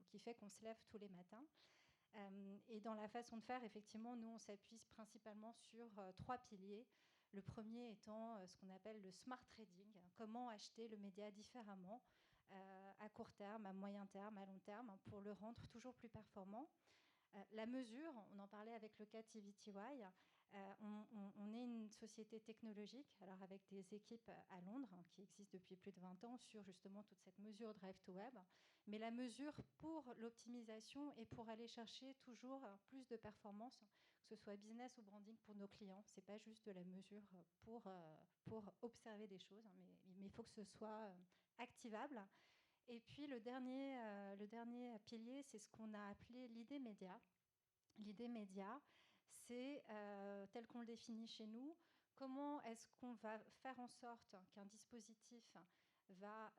qui fait qu'on se lève tous les matins. Et dans la façon de faire, effectivement, nous, on s'appuie principalement sur 3 piliers. Le premier étant ce qu'on appelle le smart trading, comment acheter le média différemment à court terme, à moyen terme, à long terme, pour le rendre toujours plus performant. La mesure, on en parlait avec le cas TVTY, on est une société technologique, alors avec des équipes à Londres qui existent depuis plus de 20 ans sur justement toute cette mesure Drive to Web, mais la mesure pour l'optimisation et pour aller chercher toujours plus de performance, que ce soit business ou branding pour nos clients. Ce n'est pas juste de la mesure pour observer des choses, mais il faut que ce soit activable. Et puis le dernier pilier, c'est ce qu'on a appelé l'idée média. L'idée média, c'est, tel qu'on le définit chez nous, comment est-ce qu'on va faire en sorte qu'un dispositif va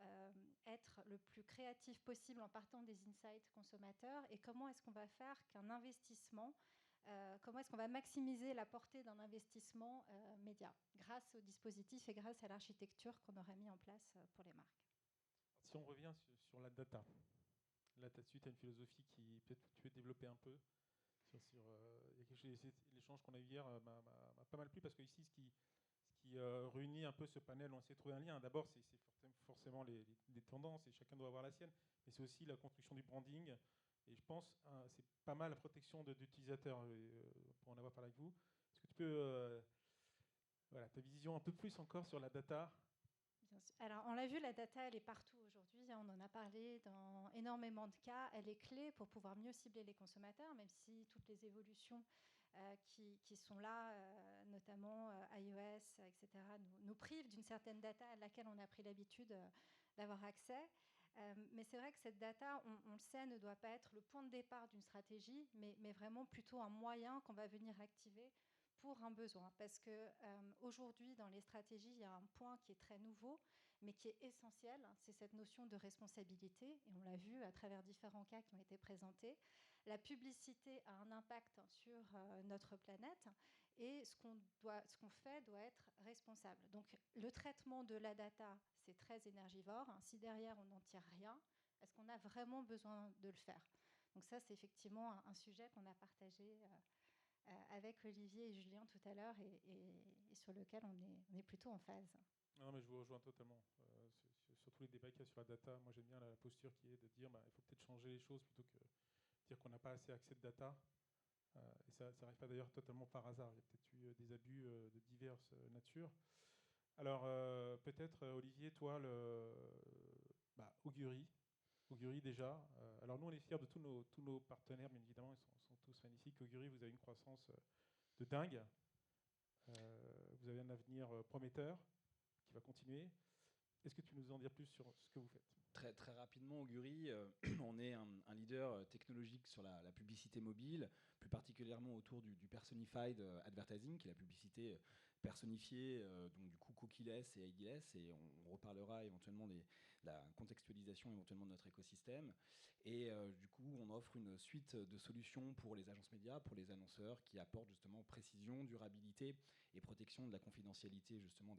être le plus créatif possible en partant des insights consommateurs, et comment est-ce qu'on va faire qu'un investissement, comment est-ce qu'on va maximiser la portée d'un investissement média grâce au dispositif et grâce à l'architecture qu'on aura mis en place pour les marques. Si on revient sur la data, là, tu as une philosophie qui peut-être tu peux développer un peu. Il y a quelque chose, l'échange qu'on a eu hier m'a pas mal plu parce que ici, ce qui réunit un peu ce panel, on essaie de trouver un lien. D'abord, c'est forcément les tendances et chacun doit avoir la sienne, mais c'est aussi la construction du branding. Et je pense c'est pas mal la protection d'utilisateurs pour en avoir parlé avec vous. Est-ce que tu peux, ta vision un peu plus encore sur la data? Bien sûr. Alors, on l'a vu, la data, elle est partout aujourd'hui. On en a parlé dans énormément de cas. Elle est clé pour pouvoir mieux cibler les consommateurs, même si toutes les évolutions qui sont là, notamment iOS, etc., nous privent d'une certaine data à laquelle on a pris l'habitude d'avoir accès. Mais c'est vrai que cette data, on le sait, ne doit pas être le point de départ d'une stratégie, mais vraiment plutôt un moyen qu'on va venir activer pour un besoin. Parce qu'aujourd'hui, dans les stratégies, il y a un point qui est très nouveau, mais qui est essentiel, c'est cette notion de responsabilité. Et on l'a vu à travers différents cas qui ont été présentés. La publicité a un impact sur notre planète. et ce qu'on fait doit être responsable. Donc le traitement de la data, c'est très énergivore. Si derrière on n'en tire rien, est-ce qu'on a vraiment besoin de le faire? Donc ça, c'est effectivement un sujet qu'on a partagé avec Olivier et Julien tout à l'heure et sur lequel on est plutôt en phase. Non, mais je vous rejoins totalement. Sur tous les débats qu'il y a sur la data, moi j'aime bien la posture qui est de dire il faut peut-être changer les choses plutôt que dire qu'on n'a pas assez accès de data. Et ça n'arrive pas d'ailleurs totalement par hasard. Il y a peut-être eu des abus de diverses natures. Alors peut-être Olivier, toi, Augury. Augury déjà. Alors nous on est fiers de tous nos partenaires, bien évidemment, ils sont tous magnifiques. Augury, vous avez une croissance de dingue. Vous avez un avenir prometteur qui va continuer. Est-ce que tu peux nous en dire plus sur ce que vous faites? Très, très rapidement, Augury, on est un leader technologique sur la publicité mobile, plus particulièrement autour du personified advertising, qui est la publicité personnifiée, donc du coup cookieless et IDless, et on reparlera éventuellement de la contextualisation éventuellement de notre écosystème. Et du coup, on offre une suite de solutions pour les agences médias, pour les annonceurs, qui apportent justement précision, durabilité et protection de la confidentialité justement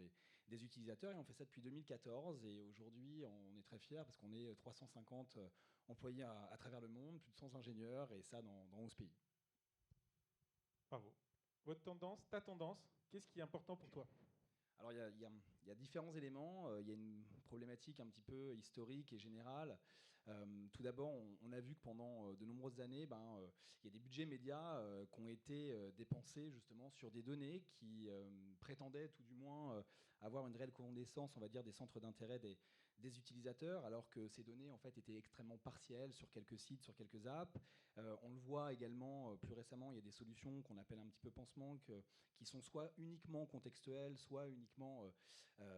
des utilisateurs. Et on fait ça depuis 2014, et aujourd'hui, on est très fiers parce qu'on est 350 employés à travers le monde, plus de 100 ingénieurs, et ça dans 11 pays. Bravo. Votre tendance, ta tendance, qu'est-ce qui est important pour toi? Alors, il y a différents éléments. Il y a une problématique un petit peu historique et générale. Tout d'abord, on a vu que pendant de nombreuses années, il y a des budgets médias qui ont été dépensés justement sur des données qui prétendaient tout du moins avoir une réelle connaissance, on va dire, des centres d'intérêt des utilisateurs, alors que ces données en fait étaient extrêmement partielles sur quelques sites, sur quelques apps. On le voit également plus récemment, il y a des solutions qu'on appelle un petit peu pense-manque, qui sont soit uniquement contextuelles, soit uniquement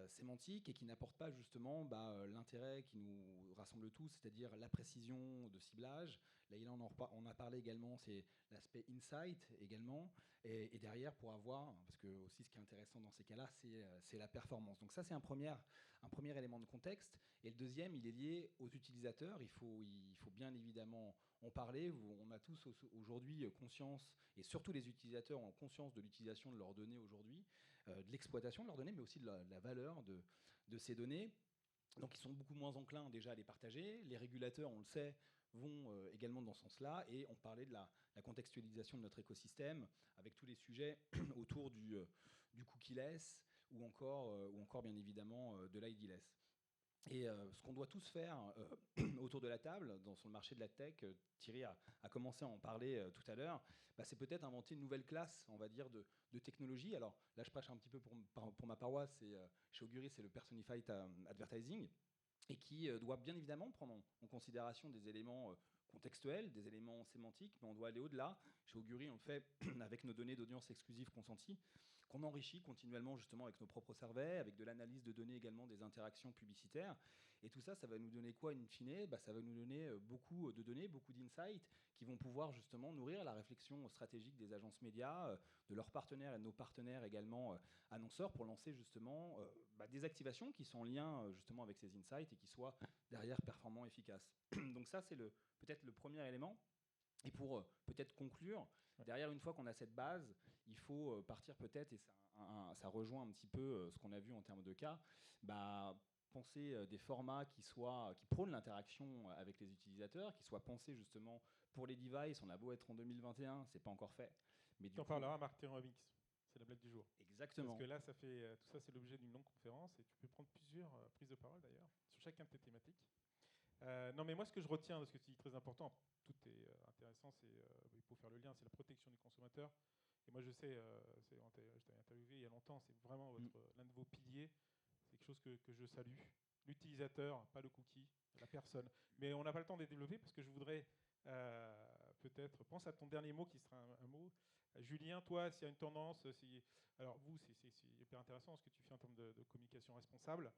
sémantiques, et qui n'apportent pas justement l'intérêt qui nous rassemble tous, c'est-à-dire la précision de ciblage. Là, on a parlé également, c'est l'aspect insight également, et derrière pour avoir, parce que aussi ce qui est intéressant dans ces cas-là, c'est la performance. Donc ça, c'est un premier élément de contexte. Et le deuxième, il est lié aux utilisateurs. Il faut bien évidemment en parler. On a tous aujourd'hui conscience, et surtout les utilisateurs ont conscience de l'utilisation de leurs données aujourd'hui, de l'exploitation de leurs données, mais aussi de la valeur de ces données. Donc ils sont beaucoup moins enclins déjà à les partager. Les régulateurs, on le sait, vont également dans ce sens-là. Et on parlait de la contextualisation de notre écosystème avec tous les sujets autour du cookieless ou encore bien évidemment de l'IDless. Et ce qu'on doit tous faire autour de la table, sur le marché de la tech, Thierry a commencé à en parler tout à l'heure, c'est peut-être inventer une nouvelle classe, on va dire, de technologie. Alors là, je prêche un petit peu pour ma paroisse, chez Augury, c'est le Personified Advertising, et qui doit bien évidemment prendre en considération des éléments contextuels, des éléments sémantiques, mais on doit aller au-delà. Chez Augury, on le fait avec nos données d'audience exclusive consentie, qu'on enrichit continuellement justement avec nos propres surveys, avec de l'analyse de données également des interactions publicitaires. Et tout ça, ça va nous donner quoi in fine? Ça va nous donner beaucoup de données, beaucoup d'insights qui vont pouvoir justement nourrir la réflexion stratégique des agences médias, de leurs partenaires et de nos partenaires également annonceurs, pour lancer justement des activations qui sont en lien justement avec ces insights et qui soient derrière performants, efficaces. Donc ça, c'est peut-être le premier élément. Et pour peut-être conclure, derrière, une fois qu'on a cette base, il faut partir peut-être, et ça rejoint un petit peu ce qu'on a vu en termes de cas, penser des formats qui prônent l'interaction avec les utilisateurs, qui soient pensés justement pour les devices. On a beau être en 2021, c'est pas encore fait. Mais tu en parleras à Marketing Remix. C'est la blague du jour. Exactement. Parce que là, tout ça, c'est l'objet d'une longue conférence, et tu peux prendre plusieurs prises de parole d'ailleurs sur chacun de tes thématiques. Non, mais moi, ce que je retiens de ce que tu dis, très important, tout est intéressant, il faut faire le lien, c'est la protection du consommateur. Et moi, je sais, je t'avais interviewé il y a longtemps, c'est vraiment l'un de vos piliers, c'est quelque chose que je salue. L'utilisateur, pas le cookie, la personne. Mais on n'a pas le temps de les développer parce que je voudrais peut-être, pense à ton dernier mot qui sera un mot. Julien, toi, s'il y a une tendance, alors vous, c'est hyper intéressant ce que tu fais en termes de communication responsable.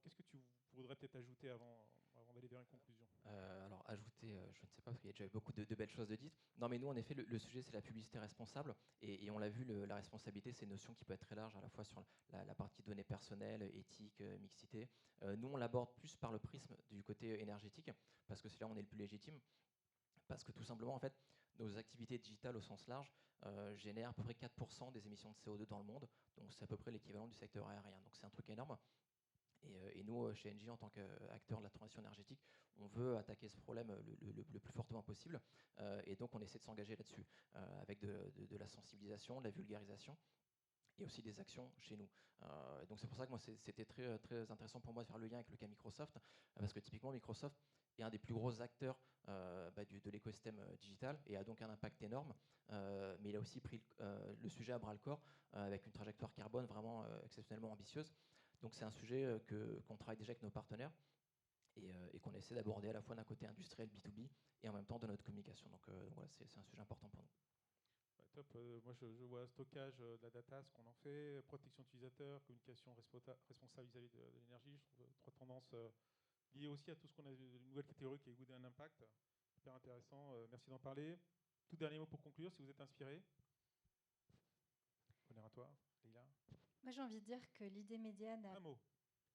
Qu'est-ce que tu voudrais peut-être ajouter avant d'aller vers une conclusion? Alors, ajouter, je ne sais pas, parce qu'il y a déjà eu beaucoup de belles choses de dites. Non, mais nous, en effet, le sujet, c'est la publicité responsable. Et on l'a vu, la responsabilité, c'est une notion qui peut être très large, à la fois sur la partie données personnelles, éthique, mixité. Nous, on l'aborde plus par le prisme du côté énergétique, parce que c'est là où on est le plus légitime. Parce que tout simplement, en fait, nos activités digitales au sens large génère à peu près 4% des émissions de CO2 dans le monde. Donc c'est à peu près l'équivalent du secteur aérien. Donc c'est un truc énorme. Et nous, chez Engie, en tant qu'acteur de la transition énergétique, on veut attaquer ce problème le plus fortement possible. Et donc, on essaie de s'engager là-dessus, avec de la sensibilisation, de la vulgarisation, et aussi des actions chez nous. Donc, c'est pour ça que moi, c'était très, très intéressant pour moi de faire le lien avec le cas Microsoft, parce que typiquement, Microsoft est un des plus gros acteurs de l'écosystème digital et a donc un impact énorme. Mais il a aussi pris le sujet à bras-le-corps, avec une trajectoire carbone vraiment exceptionnellement ambitieuse. Donc c'est un sujet qu'on travaille déjà avec nos partenaires et qu'on essaie d'aborder à la fois d'un côté industriel B2B et en même temps de notre communication. Donc voilà, c'est un sujet important pour nous. Ouais, top. Moi, je vois stockage de la data, ce qu'on en fait, protection utilisateur, communication responsable vis-à-vis de l'énergie. Je trouve trois tendances liées aussi à tout ce qu'on a une nouvelle catégorie qui est Good and Impact. Super intéressant. Merci d'en parler. Tout dernier mot pour conclure, si vous êtes inspiré. Honneur à toi, Leïla. Moi, j'ai envie de dire que l'idée média n'a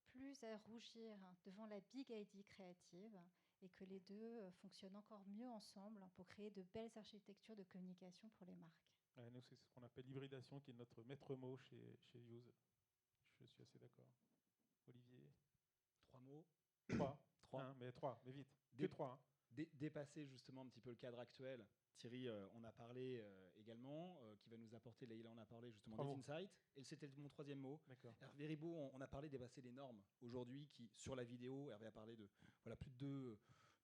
plus à rougir devant la big idea créative et que les deux fonctionnent encore mieux ensemble pour créer de belles architectures de communication pour les marques. Ouais, nous, c'est ce qu'on appelle l'hybridation, qui est notre maître mot chez Use. Je suis assez d'accord. Olivier. 3 mots. 3. Mais vite. Que 3. Hein. Dépasser justement un petit peu le cadre actuel. Thierry on a parlé également, qui va nous apporter, Leïla en a parlé justement des insights. Et c'était mon troisième mot. Hervé Ribaud, on a parlé de dépasser les normes aujourd'hui, qui sur la vidéo, Hervé a parlé de voilà, plus de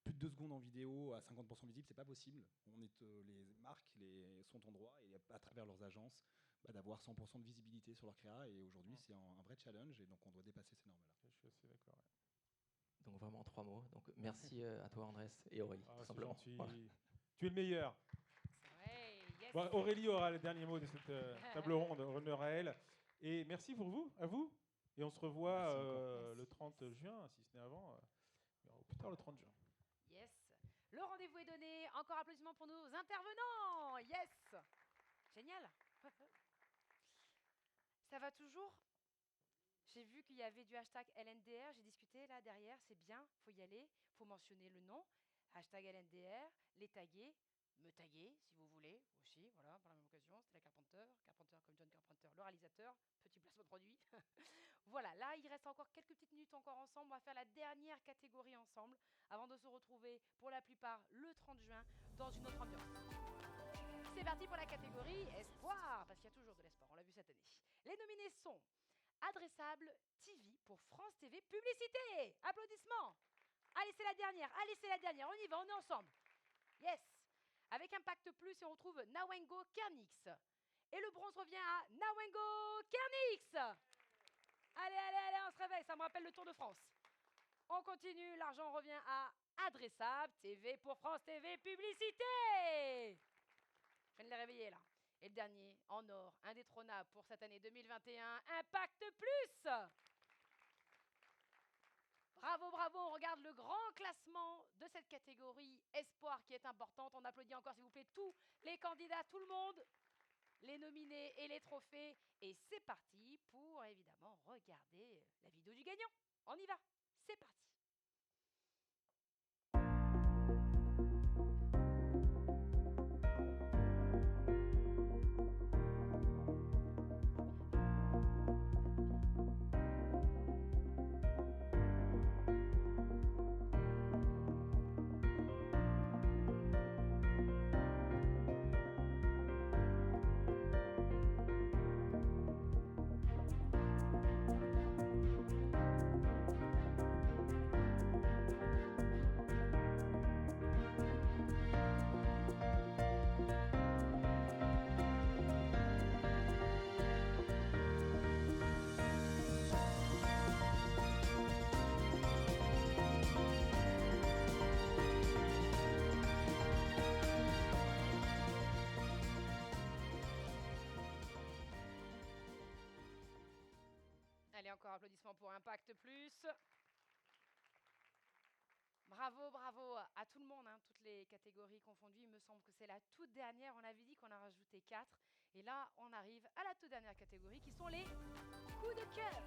2 secondes en vidéo à 50% visible, c'est pas possible. Les marques sont en droit, et à travers leurs agences, d'avoir 100% de visibilité sur leur créa. Et aujourd'hui, c'est un vrai challenge, et donc on doit dépasser ces normes-là. Je suis assez d'accord. Ouais. Donc vraiment 3 mots. Donc merci à toi, Andrés et Aurélie, tout simplement. Voilà. Tu es le meilleur. Ouais, yes. Bon, Aurélie aura le dernier mot de cette table ronde. Honneur à elle. Et merci pour à vous. Et on se revoit le 30 juin, si ce n'est avant. Plus tard, le 30 juin. Yes. Le rendez-vous est donné. Encore applaudissements pour nos intervenants. Yes. Génial. Ça va toujours? J'ai vu qu'il y avait du hashtag LNDR. J'ai discuté là derrière. C'est bien. Il faut y aller. Il faut mentionner le nom. Hashtag LNDR. Les taguer. Me taguer si vous voulez aussi. Voilà, par la même occasion. C'était la Carpenter comme John Carpenter, le réalisateur. Petit placement de produit. Voilà, là, il reste encore quelques petites minutes encore ensemble. On va faire la dernière catégorie ensemble avant de se retrouver pour la plupart le 30 juin dans une autre ambiance. C'est parti pour la catégorie Espoir, parce qu'il y a toujours de l'espoir, on l'a vu cette année. Les nominés sont Adressable TV pour France TV Publicité. Applaudissements. Allez, c'est la dernière, on y va, on est ensemble. Yes. Avec Impact Plus, et on retrouve Nawengo Kernix. Et le bronze revient à Nawengo Kernix. Allez, on se réveille, ça me rappelle le Tour de France. On continue, l'argent revient à Adressable TV pour France TV Publicité. Je viens de les réveiller là. Et le dernier, en or, indétrônable pour cette année 2021, Impact Plus. Bravo, on regarde le grand classement de cette catégorie Espoir qui est importante. On applaudit encore s'il vous plaît tous les candidats, tout le monde, les nominés et les trophées. Et c'est parti pour évidemment regarder la vidéo du gagnant. On y va, c'est parti. Allez, encore applaudissements pour Impact Plus. Bravo à tout le monde, hein, toutes les catégories confondues. Il me semble que c'est la toute dernière. On avait dit qu'on a rajouté 4. Et là, on arrive à la toute dernière catégorie qui sont les coups de cœur.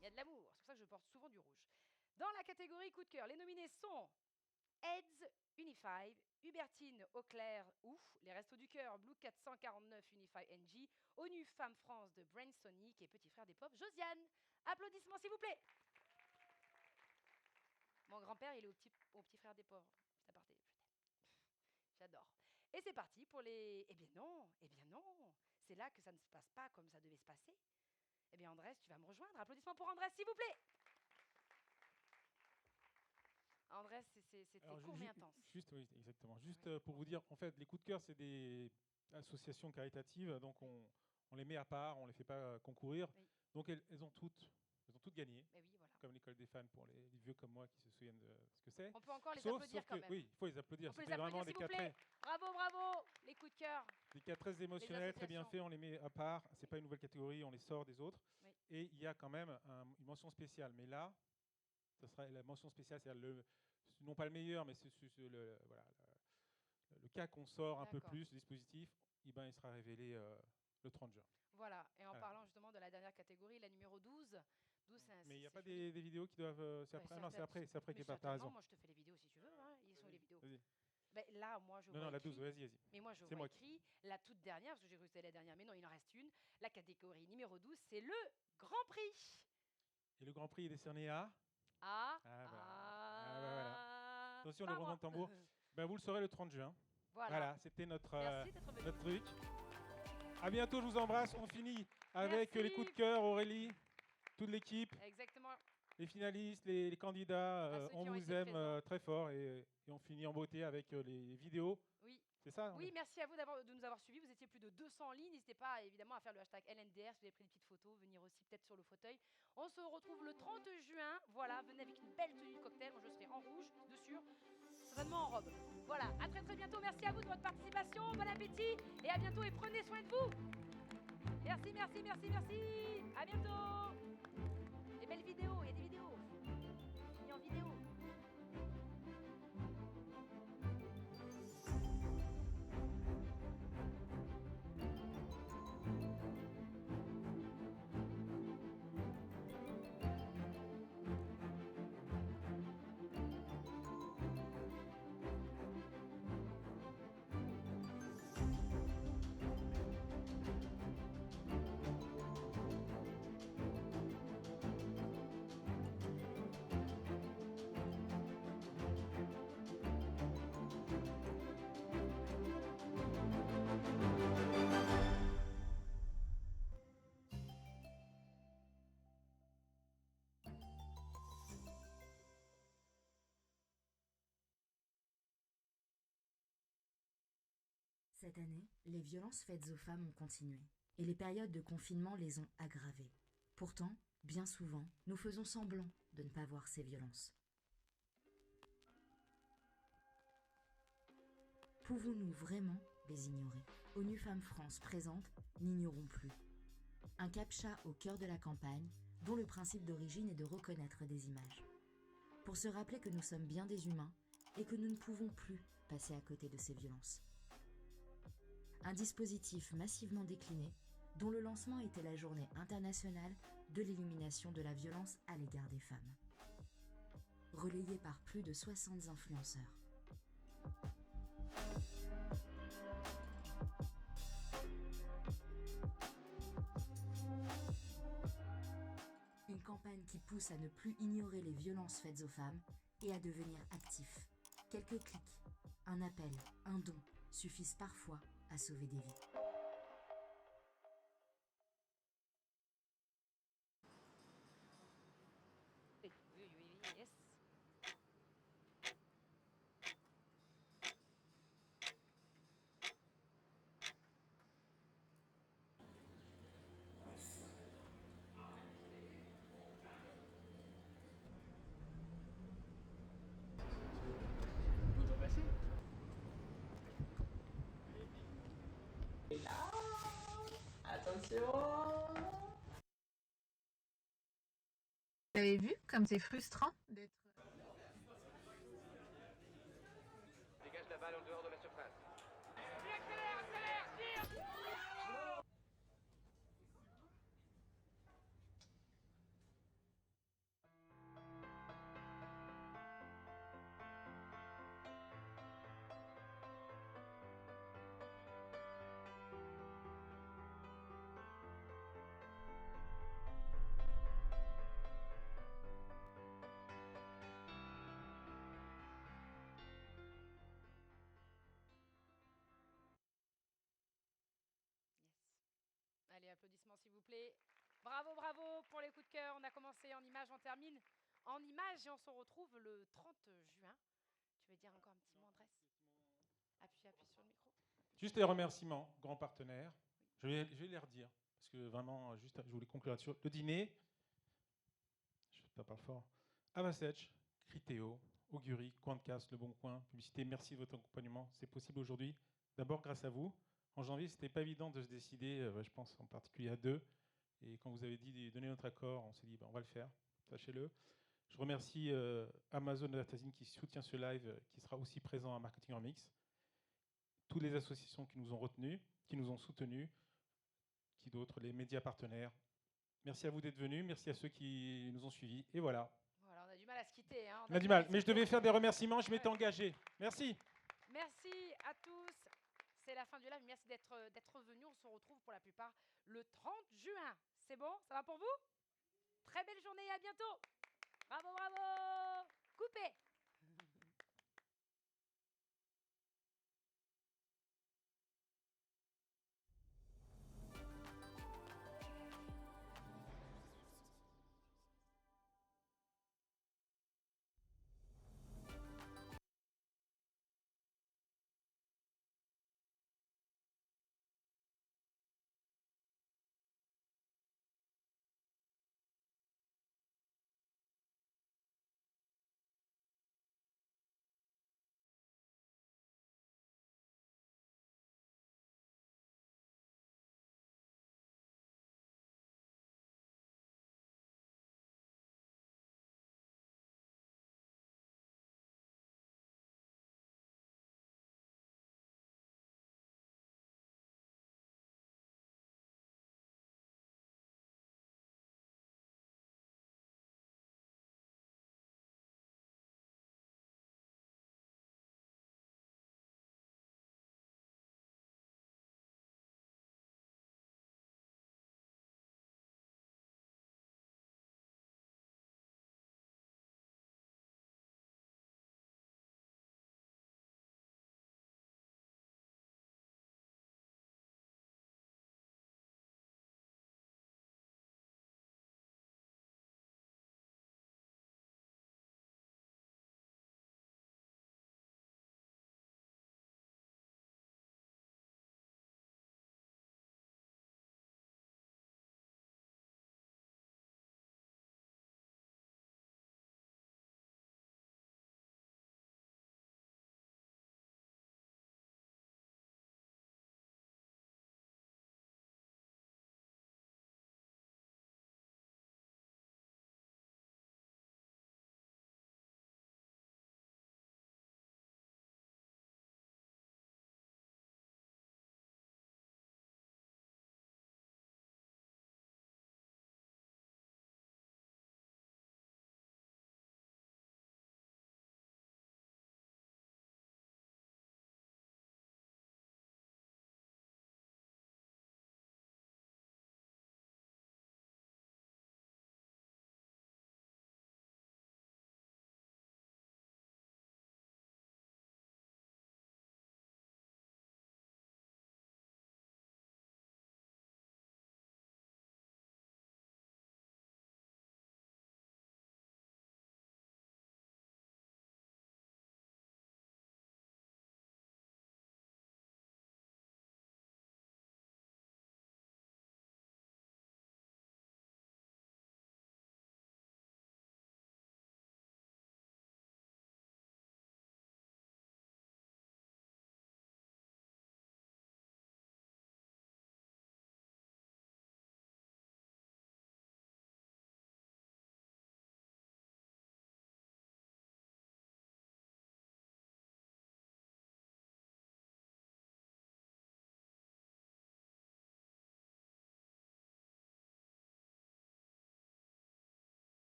Il y a de l'amour, c'est pour ça que je porte souvent du rouge. Dans la catégorie coup de cœur, les nominés sont Heads Unified, Hubertine Auclair Ouf, les Restos du Cœur, Blue 449 Unify NG, ONU Femmes France de Brain Sonic et Petit Frère des Pauvres, Josiane. Applaudissements s'il vous plaît. Mon grand-père, il est au petit frère des pauvres. C'est aparté, je t'aime. J'adore. Et c'est parti pour les... Eh bien non. C'est là que ça ne se passe pas comme ça devait se passer. Eh bien Andrés, tu vas me rejoindre. Applaudissements pour Andrés, s'il vous plaît. Andrés, c'était court et intense. Oui, exactement. Juste pour vous dire, en fait, les coups de cœur, c'est des associations caritatives, donc on les met à part, on ne les fait pas concourir. Oui. Donc elles ont toutes gagné. Mais oui, voilà. Comme l'école des fans pour les vieux comme moi qui se souviennent de ce que c'est. On peut encore les applaudir quand même. Oui, il faut les applaudir. C'était vraiment des cas très... Bravo, les coups de cœur. Des cas très émotionnels, très bien faits, on les met à part. C'est pas une nouvelle catégorie, on les sort des autres. Oui. Et il y a quand même une mention spéciale. Mais là, ce sera la mention spéciale, c'est-à-dire non pas le meilleur, mais le cas qu'on sort un peu plus, le dispositif, il sera révélé le 30 juin. Voilà, et en parlant justement de la dernière catégorie, la numéro 12. Mais il n'y a pas des vidéos qui doivent... C'est après, non, c'est après qu'il n'y a pas de raison. Moi, je te fais les vidéos si tu veux. Hein. Ils sont les vidéos. Là, moi, je vois Non, la écrit, 12, vas-y. Mais moi, je vois écrit la toute dernière, parce que j'ai cru que c'était la dernière, mais non, il en reste une. La catégorie numéro 12, c'est le Grand Prix. Et le Grand Prix est décerné à... voilà. Attention, le roulement de tambour. Vous le saurez le 30 juin. Voilà, c'était notre truc. À bientôt, je vous embrasse. On finit avec les coups de cœur, Aurélie, toute l'équipe. Exactement. Les finalistes, les candidats, on vous aime très fort et on finit en beauté avec les vidéos. Oui. C'est ça? Oui, merci à vous de nous avoir suivis. Vous étiez plus de 200 en ligne. N'hésitez pas évidemment à faire le hashtag LNDR si vous avez pris des petites photos, venir aussi peut-être sur le fauteuil. On se retrouve le 30 juin. Voilà, venez avec une belle tenue de cocktail. Moi, je serai en rouge, de sûr, certainement en robe. Voilà, à très très bientôt. Merci à vous de votre participation. Bon appétit et à bientôt et prenez soin de vous. Merci. À bientôt. Des belles vidéos, il y a des vidéos. Fini en vidéo. Cette année, les violences faites aux femmes ont continué, et les périodes de confinement les ont aggravées. Pourtant, bien souvent, nous faisons semblant de ne pas voir ces violences. Pouvons-nous vraiment les ignorer? ONU Femmes France présente N'ignorons plus. Un captcha au cœur de la campagne, dont le principe d'origine est de reconnaître des images. Pour se rappeler que nous sommes bien des humains et que nous ne pouvons plus passer à côté de ces violences. Un dispositif massivement décliné, dont le lancement était la journée internationale de l'élimination de la violence à l'égard des femmes. Relayé par plus de 60 influenceurs. Une campagne qui pousse à ne plus ignorer les violences faites aux femmes et à devenir actif. Quelques clics, un appel, un don suffisent parfois à sauver des vies. Yes. On doit passer. Attention. Vous avez vu comme c'est frustrant d'être... Dégage la balle en dehors de la surface. Accélère, tire. applaudissements, s'il vous plaît. Bravo, bravo pour les coups de cœur. On a commencé en images, on termine en images et on se retrouve le 30 juin. Tu veux dire encore un petit mot, Andrés? Appuie sur le micro. Juste les remerciements, grands partenaires. Je vais les redire, parce que vraiment, juste, je voulais conclure là-dessus. Le dîner, je ne sais pas parler fort, Avasech, Criteo, Augury, Quantcast, Le Bon Coin, Publicité, merci de votre accompagnement. C'est possible aujourd'hui, d'abord grâce à vous. En janvier, ce n'était pas évident de se décider, je pense en particulier à 2. Et quand vous avez dit de donner notre accord, on s'est dit, on va le faire, sachez-le. Je remercie Amazon Advertising qui soutient ce live, qui sera aussi présent à Marketing en Mix. Toutes les associations qui nous ont retenus, qui nous ont soutenus, qui d'autres, les médias partenaires. Merci à vous d'être venus, merci à ceux qui nous ont suivis. Et voilà. Voilà, on a du mal à se quitter. Hein. On a du mal, mais je devais faire des remerciements, je m'étais engagé. Merci. Merci à tous. C'est la fin du live. Merci d'être venus. On se retrouve pour la plupart le 30 juin. C'est bon? Ça va pour vous? Très belle journée et à bientôt. Bravo, bravo. Coupez.